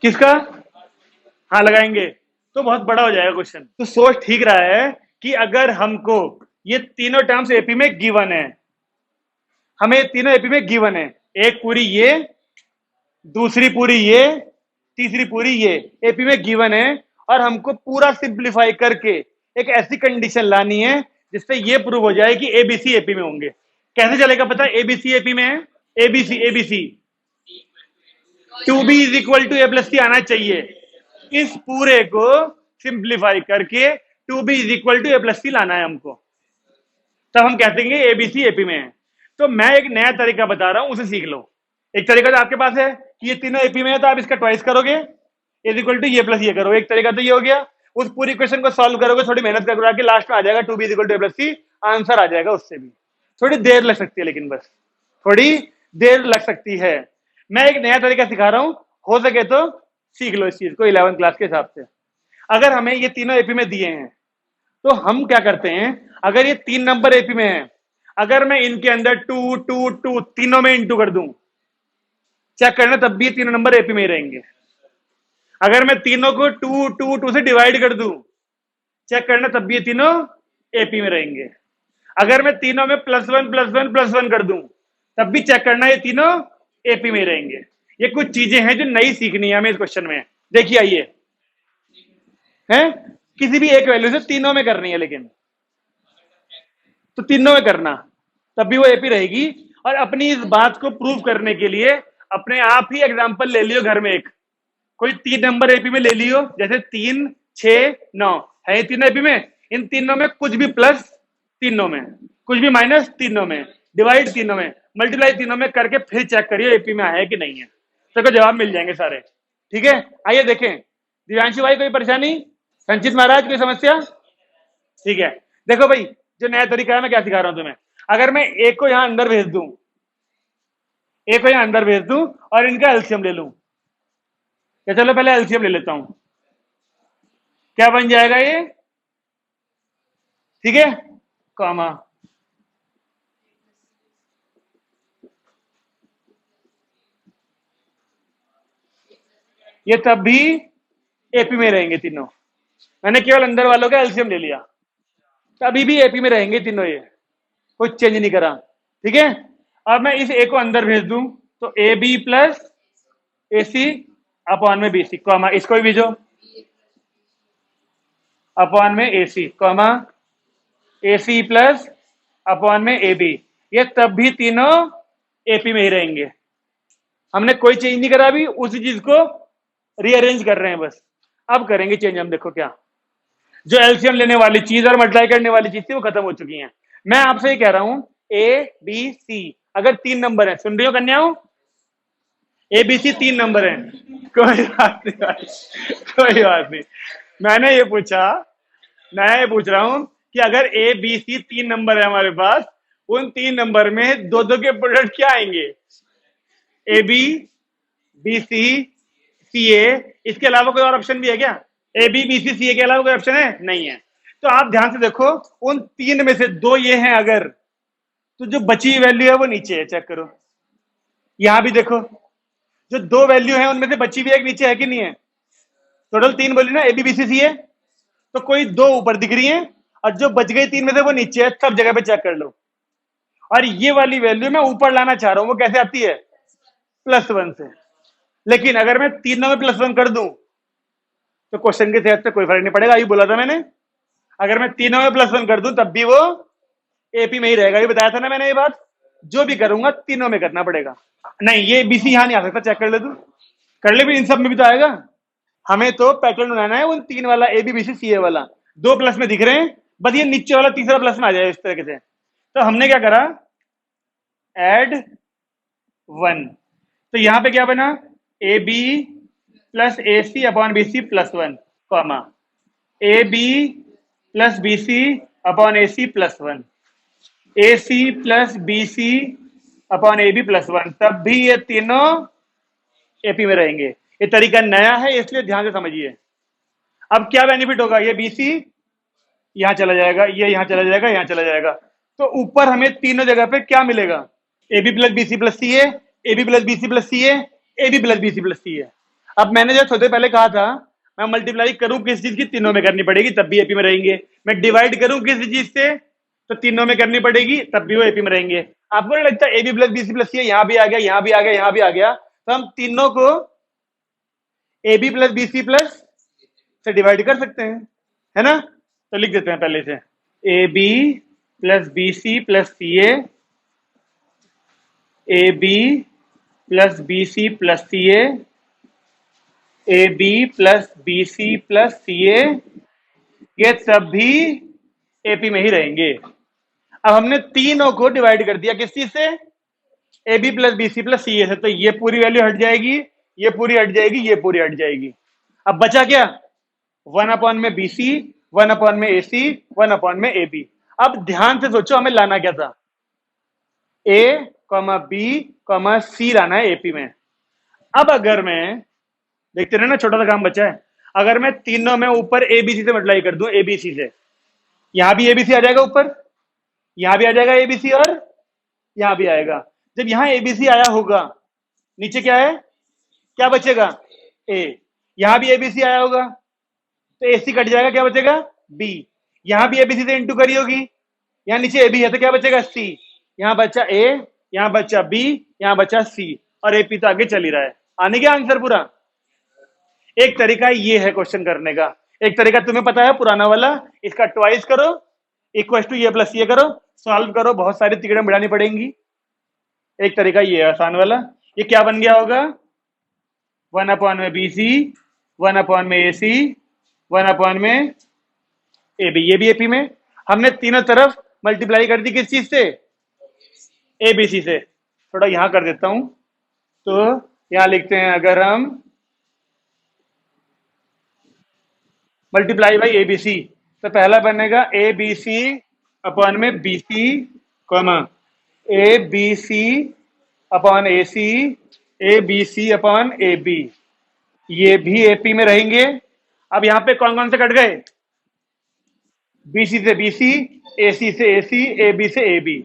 किसका? हाँ लगाएंगे तो बहुत बड़ा हो जाएगा क्वेश्चन। तो सोच ठीक रहा है कि अगर हमको ये तीनों टर्म्स एपी में गिवन है, हमें तीनों एपी में गिवन है, एक पूरी ये, दूसरी पूरी ये, तीसरी पूरी ये एपी में गिवन है, और हमको पूरा सिंप्लीफाई करके एक ऐसी कंडीशन लानी है जिससे ये प्रूव हो जाए कि एबीसी एपी में होंगे। कैसे चलेगा पता है एबीसी एपी में है? ABC ABC 2b is equal to A plus C आना चाहिए। इस पूरे को सिंप्लीफाई करके 2b is equal to A plus C लाना है हमको, तब हम कहते हैं एबीसी एपी में है। तो मैं एक नया तरीका बता रहा हूं, उसे सीख लो। एक तरीका तो आपके पास है कि ये तीनों एपी में है तो आप इसका ट्वाइस करोगे, इज इक्वल टू ये प्लस ये करोगे। एक तरीका तो ये हो गया, उस पूरी क्वेश्चन को सॉल्व करोगे, थोड़ी मेहनत करोगे कि लास्ट में आ जाएगा 2b is equal to A plus C, answer आ जाएगा। उससे भी थोड़ी देर लग सकती है, लेकिन बस थोड़ी देर लग सकती है। मैं एक नया तरीका सिखा रहा हूं, हो सके तो सीख लो इस चीज को 11th क्लास के हिसाब से। अगर हमें ये तीनों एपी में दिए हैं तो हम क्या करते हैं, अगर ये 3 नंबर एपी में है, अगर मैं इनके अंदर 2 2 2 तीनों में इंटू कर दूं, चेक करना तब भी ये तीनों नंबर एपी में ही रहेंगे। अगर मैं तीनों को 2 2 2 से डिवाइड कर दूं, चेक करना तब भी ये तीनों एपी में रहेंगे। अगर मैं तीनों में +1 +1 +1 कर दूं, तब भी चेक करना ये तीनों एपी में रहेंगे। ये कुछ चीजें हैं जो नई सीखनी है हमें इस क्वेश्चन में। देखिए आइए, हैं किसी भी एक वैल्यू से तीनों में करनी है, लेकिन तो तीनों में करना तब भी वो एपी रहेगी। और अपनी इस बात को प्रूव करने के लिए अपने आप ही एग्जांपल ले लियो घर में, एक कोई 3 नंबर एपी में ले लियो, जैसे 3 6 9 है ये तीनों एपी में। इन तीनों में कुछ भी प्लस, तीनों में कुछ भी माइनस, तीनों में डिवाइड, तीनों में मल्टीप्लाई, तीनों में करके फिर चेक करिए एपी में है कि नहीं है, तो जवाब मिल जाएंगे सारे। ठीक है, आइए देखें। दिव्यांशु भाई कोई परेशानी? संचित महाराज कोई समस्या? ठीक है, देखो भाई जो नया तरीका है मैं क्या सिखा रहा हूं तुम्हें। अगर मैं एक को यहां अंदर भेज दूं, एक को यहां अंदर भेज दूं और इनका एलसीएम ले लूं, या चलो पहले एलसीएम ले लेता हूं, क्या बन जाएगा ये? ठीक है, कॉमा ये तब भी एपी में रहेंगे तीनों। मैंने केवल अंदर वालों का एलसीएम ले लिया, तभी भी एपी में रहेंगे तीनों, ये कुछ चेंज नहीं करा। ठीक है, अब मैं इस ए को अंदर भेज दूं तो A B plus A C upon में बी सी, कॉमा इसको भी भेजो अपॉन में A C, comma A C plus upon में ए बी, ये तब भी तीनों एपी में ही रहेंगे। हमने कोई चेंज नहीं करा, अभी उसी चीज को रीअरेंज कर रहे हैं बस। अब करेंगे चेंज हम, देखो क्या, जो एलसीएम लेने वाली चीज और मल्टीप्लाई करने वाली चीज थी वो खत्म हो चुकी है। मैं आपसे ये कह रहा हूं ABC। अगर 3 नंबर है, सुन रही हो कन्याओं? ABC 3 नंबर है। कोई बात नहीं भाई, कोई बात नहीं। मैंने ये पूछा, मैं ये पूछ रहा हूं कि अगर ABC 3 नंबर है हमारे पास, उन 3 नंबर में दो दो के प्रोडक्ट क्या आएंगे? AB, BC, CA। इसके अलावा कोई और ऑप्शन भी है क्या? AB, BC, CA के अलावा कोई ऑप्शन है? नहीं है। तो आप ध्यान से देखो, उन 3 में से 2 ये हैं अगर, तो जो बची वैल्यू है वो नीचे है, चेक करो। यहां भी देखो, जो 2 वैल्यू है उनमें से बची भी एक नीचे है कि नहीं है? टोटल 3 बोली ना, ABBCC है, तो कोई 2 ऊपर दिख रही है और जो बच गई 3 में से वो नीचे है। सब जगह पे चेक कर लो। और ये वाली वैल्यू मैं ऊपर लाना चाह रहा हूं, वो कैसे आती है? +1 से। लेकिन अगर मैं तीनों में +1 कर दूं तो क्वेश्चन के सेट से कोई फर्क नहीं पड़ेगा, ये बोला था मैंने। अगर मैं तीनों में +1 कर दूं तब भी वो AP में ही रहेगा, ये बताया था ना मैंने। ये बात जो भी करूंगा तीनों में करना पड़ेगा। नहीं, ये BC यहां नहीं आ सकता, चेक कर ले तू। कर ले भी, इन सब में भी तो आएगा। हमें तो पैटर्न बनाना है उन 3 वाला, ABBCCA वाला। 2 प्लस में दिख रहे हैं, बस ये नीचे वाला तीसरा प्लस में आ जाए इस तरीके से। तो हमने क्या करा, ऐड 1। तो यहां पे क्या बना, AB plus AC upon BC +1, comma AB plus BC upon AC +1, AC plus BC upon AB +1। तब भी ये तीनों AP में रहेंगे। ये तरीका नया है, इसलिए ध्यान से समझिए। अब क्या बेनिफिट होगा, ये BC यहां चला जाएगा, ये यहां चला जाएगा, यहां चला जाएगा। तो ऊपर हमें तीनों जगह पे क्या मिलेगा, AB plus BC plus CA, AB plus BC plus CA, AB plus BC plus CA। अब मैंने जो थोड़े पहले कहा था, मैं मल्टीप्लाई करूं किस चीज की, तीनों में करनी पड़ेगी तब भी AP में रहेंगे। मैं डिवाइड करूं किसी चीज से, तो तीनों में करनी पड़ेगी तब भी वो AP में रहेंगे। आपको नहीं लगता AB plus BC plus CA यहां भी आ गया, यहां भी आ गया, यहां भी आ गया, तो हम तीनों को AB प्लस BC प्लस से डिवाइड कर सकते हैं, है ना? तो लिख देते हैं पहले से, AB plus BC plus CA, AB plus BC plus CA, AB plus BC plus CA, ये सब भी AP में ही रहेंगे। अब हमने तीनों को डिवाइड कर दिया किस चीज से, AB plus BC plus CA से। तो ये पूरी वैल्यू हट जाएगी, ये पूरी हट जाएगी, ये पूरी हट जाएगी। अब बचा क्या, 1 अपॉन में BC, 1 अपॉन में AC, 1 अपॉन में AB। अब ध्यान से सोचो हमें लाना क्या था, A, B, C लाना है AP में। अब अगर मैं, देखते रहे ना, छोटा सा काम बचा है। अगर मैं तीनों में ऊपर ABC से मल्टीप्लाई कर दूं, ABC से, यहां भी ABC आ जाएगा ऊपर, यहां भी आ जाएगा ABC, और यहां भी आएगा। जब यहां ABC आया होगा, नीचे क्या है, क्या बचेगा, A। यहां भी ABC आया होगा तो AC कट जाएगा, क्या बचेगा, B। यहां भी ABC से इंटू करी होगी, यहां नीचे AB है तो क्या बचेगा, C। यहां बचा A, यहां बचा B, यहां बचा C, और AP तो आगे चल ही रहा है। आने क्या आंसर पूरा। एक तरीका ये है क्वेश्चन करने का, एक तरीका तुम्हें पता है पुराना वाला, इसका ट्वाइस करो, इक्वल टू ये प्लस ये करो, सॉल्व करो, बहुत सारी तिकड़े मिलानी पड़ेंगी। एक तरीका ये है आसान वाला। ये क्या बन गया होगा, 1 अपॉन में BC, 1 अपॉन में AC, 1 अपॉन में AB। ये भी AP में। हमने तीनों तरफ मल्टीप्लाई कर दी किस चीज से, ABC से। थोड़ा यहां कर देता हूं, तो यहां लिखते हैं, अगर हम मल्टीप्लाई बाई ABC, तो पहला बनेगा ABC अपॉन में BC, comma ABC upon AC, ABC upon AB। ये भी AP में रहेंगे। अब यहां पे कौन कौन से कट गए, BC से BC, AC से AC, AB से AB।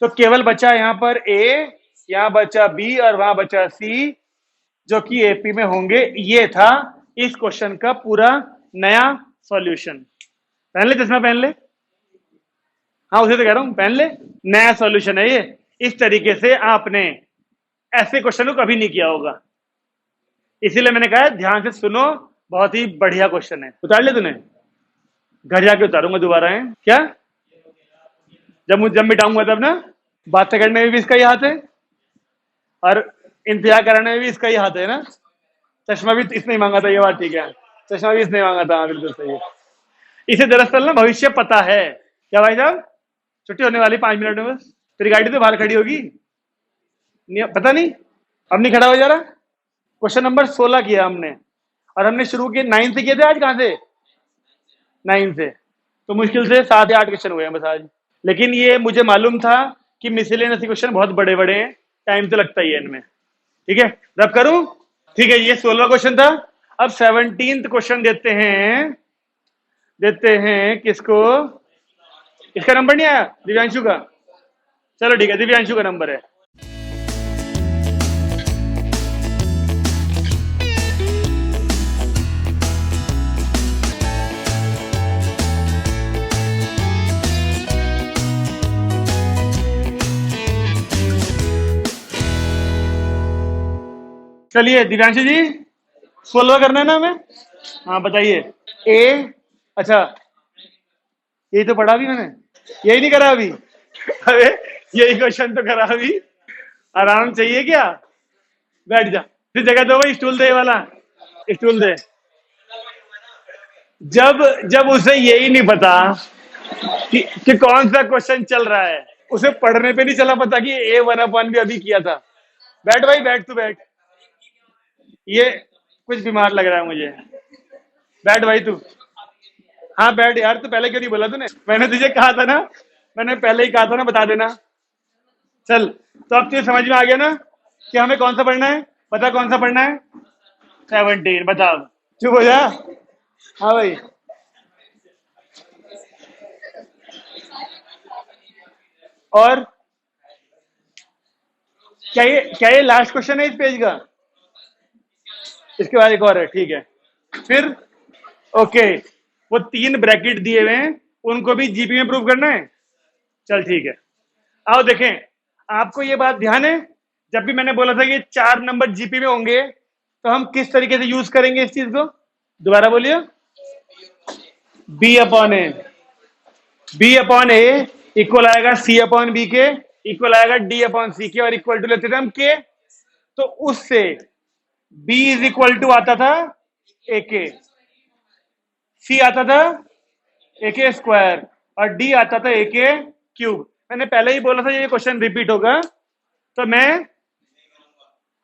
तो केवल बचा यहां पर A, यहां बचा B, और वहां बचा C, जो कि AP में होंगे। ये था इस क्वेश्चन का पूरा नया सॉल्यूशन। पहन ले चश्मा, पहन ले। हाँ, उसे तो कह रहा हूं, पहन ले। नया सॉल्यूशन है ये। इस तरीके से आपने ऐसे क्वेश्चन को कभी नहीं किया होगा, इसीलिए मैंने कहा ध्यान से सुनो, बहुत ही बढ़िया क्वेश्चन है। उतार ले तूने, घर जाके उतारूंगा दोबारा, है क्या? जब मिटाऊंगा तब ना। बातें करने में भी इसका ही हाथ है, और इंतजार कराने में भी इसका ही हाथ है ना। चश्मा भी इसने ही मांगा था, ये बात ठीक है, चश्मा भी इसने मांगा था, हाँ बिल्कुल सही है। इसे दरअसल ना भविष्य पता है। क्या भाई साहब, छुट्टी होने वाली 5 मिनट में बस। तेरी गाड़ी तो बाहर खड़ी होगी, नहीं पता नहीं, अब नहीं खड़ा हो जा रहा। क्वेश्चन नंबर 16 किया हमने, और हमने शुरू किए 9 से किए थे। आज कहां से? 9 से। तो मुश्किल से 7 या 8 क्वेश्चन हुए हैं बस आज। लेकिन ये मुझे मालूम था कि मिसलेनियस क्वेश्चन बहुत बड़े बड़े हैं, टाइम तो लगता ही है इनमें। ठीक है, रब करूं? ठीक है, ये 16 क्वेश्चन था। अब 17th क्वेश्चन देते हैं किसको? इसका नंबर नहीं आया, दिव्यांशु का। चलो ठीक है, दिव्यांशु का नंबर है। चलिए दिव्यांशु जी, 16 करना है ना हमें? हाँ बताइए। ए, अच्छा यही तो पढ़ा अभी मैंने, यही नहीं करा अभी। अरे यही क्वेश्चन तो करा अभी। आराम चाहिए क्या? बैठ जा, फिर जगह दो भाई, स्टूल दे वाला, स्टूल दे। जब जब उसे यही नहीं पता कि कौन सा क्वेश्चन चल रहा है, उसे पढ़ने पे नहीं चला पता कि ए 1/1 भी अभी किया था। बैठ भाई, बैठ तू बैठ। ये कुछ बीमार लग रहा है मुझे। बैठ भाई तू। हाँ बैठ यार, तू पहले क्यों नहीं बोला तूने? मैंने तुझे कहा था ना, मैंने पहले ही कहा था ना बता देना। चल, तो अब तुझे समझ में आ गया ना कि हमें कौन सा पढ़ना है? बता कौन सा पढ़ना है? 17, बता। चुप हो जा। हाँ भाई, और क्या ये लास्ट क्वेश्चन है इस पेज का? इसके बाद एक और है, ठीक है। फिर ओके, वो 3 ब्रैकेट दिए हुए हैं, उनको भी जीपी में प्रूव करना है। चल ठीक है, आओ देखें। आपको ये बात ध्यान है, जब भी मैंने बोला था कि 4 नंबर जीपी में होंगे, तो हम किस तरीके से यूज करेंगे इस चीज को? दोबारा बोलिए। B/A, B/A इक्वल आएगा C/B के, इक्वल आएगा D/C के, और इक्वल टू लेते थे हम के। तो उससे B इज इक्वल टू आता था AK, C आता था AK स्क्वायर, और D आता था AK क्यूब। मैंने पहले ही बोला था ये क्वेश्चन रिपीट होगा, तो मैं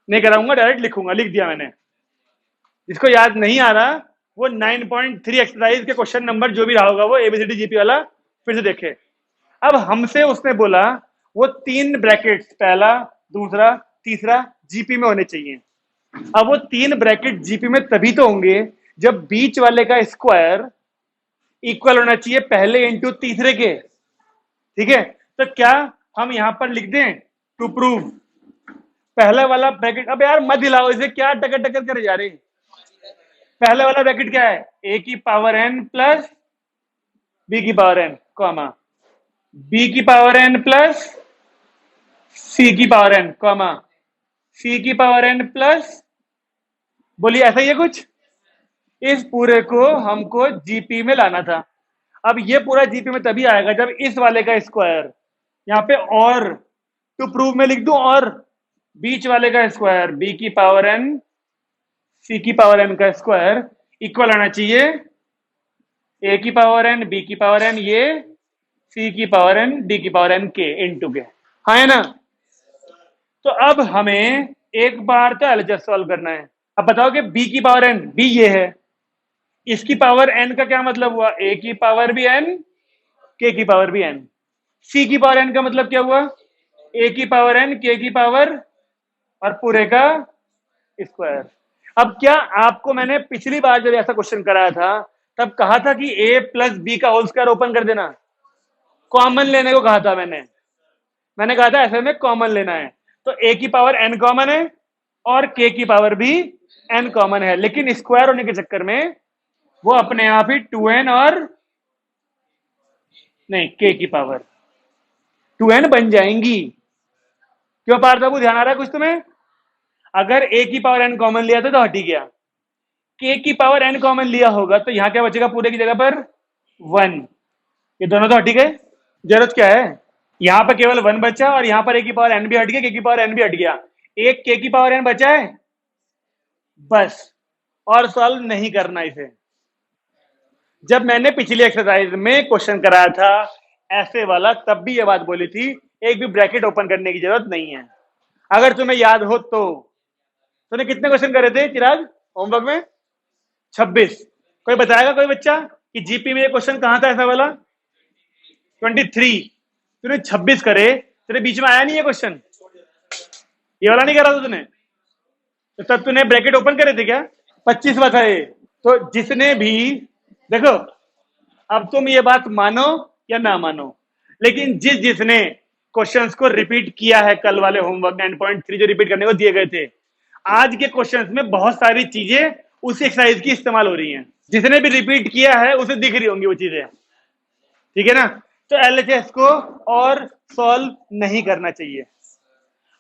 नहीं कराऊंगा, डायरेक्ट लिखूंगा, लिख दिया मैंने। जिसको याद नहीं आ रहा, वो 9.3 एक्सरसाइज के क्वेश्चन नंबर जो भी रहा होगा वो ABCD जीपी वाला फिर से देखे। अब हमसे उसने बोला वो 3 ब्रैकेट्स, पहला, दूसरा, तीसरा जीपी में होने चाहिए। अब वो 3 ब्रैकेट जीपी में तभी तो होंगे जब बीच वाले का स्क्वायर इक्वल होना चाहिए पहले इंटू तीसरे के। ठीक है, तो क्या हम यहां पर लिख दें टू प्रूव पहला वाला ब्रैकेट? अब यार मत हिलाओ इसे, क्या टकर टकर करे जा रहे। पहला वाला ब्रैकेट क्या है? A की पावर n प्लस B की पावर n, कॉमा B की पावर n प्लस C की पावर n, कॉमा C की पावर n प्लस, बोलिए ऐसा ही है कुछ। इस पूरे को हमको जीपी में लाना था। अब ये पूरा जीपी में तभी आएगा जब इस वाले का स्क्वायर यहाँ पे, और टू प्रूव में लिख दूं, और बीच वाले का स्क्वायर B की पावर n C की पावर n का स्क्वायर इक्वल आना चाहिए A की पावर n B की पावर n ये C की पावर n D की पावर n के इनटू के। हाँ है ना? तो अब हमें एक बार तो एलजेब्रा सॉल्व करना है। अब बताओ कि B की पावर n, B ये है, इसकी पावर n का क्या मतलब हुआ? A की पावर भी n, K की पावर भी n। C की पावर n का मतलब क्या हुआ? A की पावर n, K की पावर और पूरे का स्क्वायर। अब क्या आपको मैंने पिछली बार जब ऐसा क्वेश्चन कराया था तब कहा था कि A प्लस B का होल स्क्वायर ओपन कर देना, कॉमन लेने को कहा था मैंने कहा था ऐसे में कॉमन लेना है। तो A की पावर n कॉमन है और K की पावर भी n कॉमन है, लेकिन स्क्वायर होने के चक्कर में वो अपने आप ही 2n और नहीं K की पावर 2n बन जाएंगी। क्यों पार्थ बाबू, ध्यान आ रहा है कुछ तुम्हें? अगर A की पावर n कॉमन लिया था तो हटी गया, K की पावर n कॉमन लिया होगा तो यहां क्या बचेगा पूरे की जगह पर? 1। ये दोनों तो हटी गए, जरूरत क्या है? यहां पर केवल 1 बचा, और यहां पर A की पावर n भी हट गया, K की पावर n भी हट गया, एक K की पावर n बचा है बस। और सॉल्व नहीं करना इसे। जब मैंने पिछली एक्सरसाइज में क्वेश्चन कराया था ऐसे वाला, तब भी ये बात बोली थी एक भी ब्रैकेट ओपन करने की जरूरत नहीं है। अगर तुम्हें याद हो तो तूने कितने क्वेश्चन करे थे चिराग होमवर्क में? 26। कोई बताएगा कोई बच्चा कि जीपी में ये क्वेश्चन कहां था ऐसा वाला? 23। तूने 26 करे, तेरे बीच में आया नहीं है क्वेश्चन? ये वाला नहीं करा था तूने? तो तब तूने ब्रैकेट ओपन करे थे क्या? 25वां था ये। तो जिसने भी देखो, अब तुम ये बात मानो या ना मानो, लेकिन जिसने क्वेश्चंस को रिपीट किया है, कल वाले होमवर्क 9.3 जो रिपीट करने को दिए गए थे, आज के क्वेश्चंस में बहुत सारी चीजें उसी एक्सरसाइज की इस्तेमाल हो रही हैं। जिसने भी रिपीट किया है उसे दिख रही होंगी वो चीजें, ठीक है ना? तो एलएचएस को और सॉल्व नहीं करना चाहिए।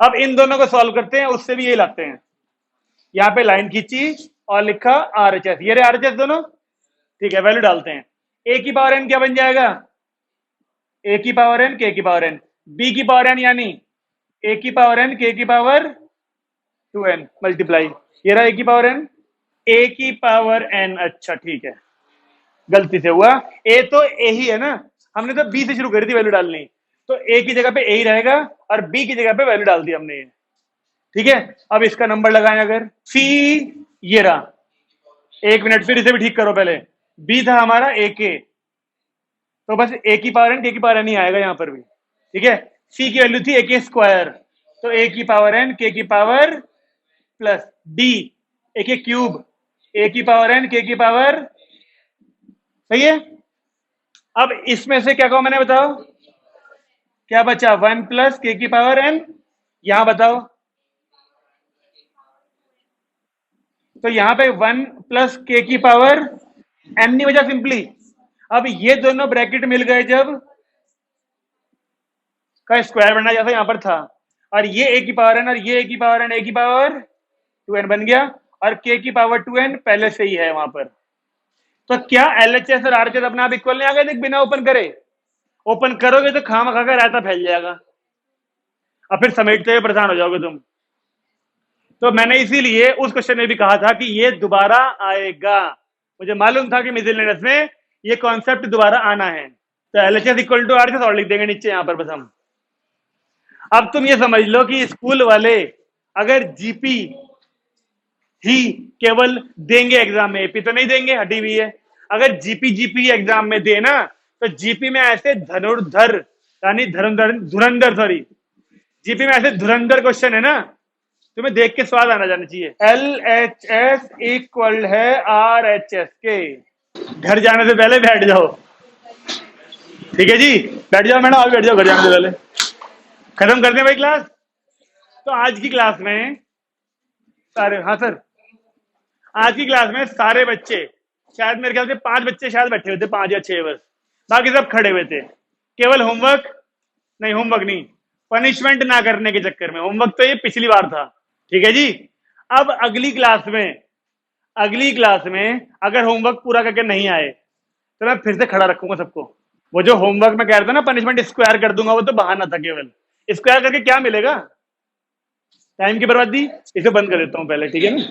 अब इन दोनों को सॉल्व करते हैं, उससे भी यही लाते हैं। यहां पे लाइन खींची और लिखा आरएचएस, ये रहे आरएचएस दोनों, ठीक है। वैल्यू डालते हैं। ए की पावर एन क्या बन जाएगा? ए की पावर एन के की पावर एन, बी की पावर एन यानी ए की पावर एन के की पावर 2n मल्टीप्लाई, ये रहा ए की पावर एन, ए की पावर एन। अच्छा ठीक है, गलती से हुआ। ए तो ए ही है ना, हमने तो बी से शुरू करी थी वैल्यू डालनी, तो ए की जगह पे ए ही रहेगा और बी की जगह पे वैल्यू डाल दी हमने, ठीक है। अब इसका नंबर लगाएं, अगर सी ये रहा, एक मिनट फिर इसे भी ठीक करो पहले। बी था हमारा ए के, तो बस ए की पावर एन के की पावर एन ही आएगा यहां पर भी, ठीक है। सी की वैल्यू थी ए के स्क्वायर, तो ए की पावर एन के की पावर प्लस डी ए के क्यूब, ए की पावर एन के की पावर, सही है। अब इसमें से क्या कहो मैंने, बताओ क्या बचा? 1 प्लस के की पावर एन, यहां बताओ, तो यहां पे 1 प्लस के की पावर एन नहीं बचा सिंपली। अब ये दोनों ब्रैकेट मिल गए जब, का स्क्वायर बनना जैसा यहां पर था, और ये ए की पावर एन और ये ए की पावर एन, ए की पावर 2n बन गया, और के की पावर 2n पहले से ही है वहां पर। तो क्या एलएचएस और आरएचएस अपने आप इक्वल नहीं आ गए थे बिना ओपन करे? ओपन करोगे तो खाम खा कर रायता फैल जाएगा, और फिर समेटते हुए परेशान हो जाओगे तुम। तो मैंने इसीलिए उस क्वेश्चन में भी कहा था कि ये दोबारा आएगा, मुझे मालूम था कि मिसलेनियस में ये कॉन्सेप्ट दोबारा आना है। तो एलएचएस इक्वल टू आरएचएस और लिख देंगे नीचे यहां पर बस हम। अब तुम ये समझ लो कि स्कूल वाले अगर जीपी ही केवल देंगे एग्जाम में, एपी तो नहीं देंगे, हटी हुई है। अगर जीपी जीपी एग्जाम में देना, तो जीपी में ऐसे धनुर्धर यानी धुरंधर सॉरी जीपी में ऐसे धुरंधर क्वेश्चन है ना, तुम्हें देख के स्वाद आना जाना चाहिए। एलएचएस इक्वल है आरएचएस के। घर जाने से पहले बैठ जाओ, ठीक है जी, बैठ जाओ मैडम, आप बैठ जाओ घर जाने से पहले। खत्म करते हैं भाई क्लास। तो आज की क्लास में सारे, हाँ सर, आज की क्लास में सारे बच्चे, शायद मेरे ख्याल से 5 बच्चे शायद बैठे हुए थे, 5 या 6 बस, बाकी सब खड़े हुए थे। केवल होमवर्क नहीं, पनिशमेंट ना करने के चक्कर में। होमवर्क तो ये पिछली बार था, ठीक है जी। अब अगली क्लास में अगर होमवर्क पूरा करके नहीं आए तो मैं फिर से खड़ा रखूंगा सबको। वो जो होमवर्क में कह रहा था ना पनिशमेंट स्क्वायर कर दूंगा, वो तो बहाना था केवल। स्क्वायर करके क्या मिलेगा? टाइम की बर्बादी। इसे बंद कर देता हूं पहले, ठीक है ना।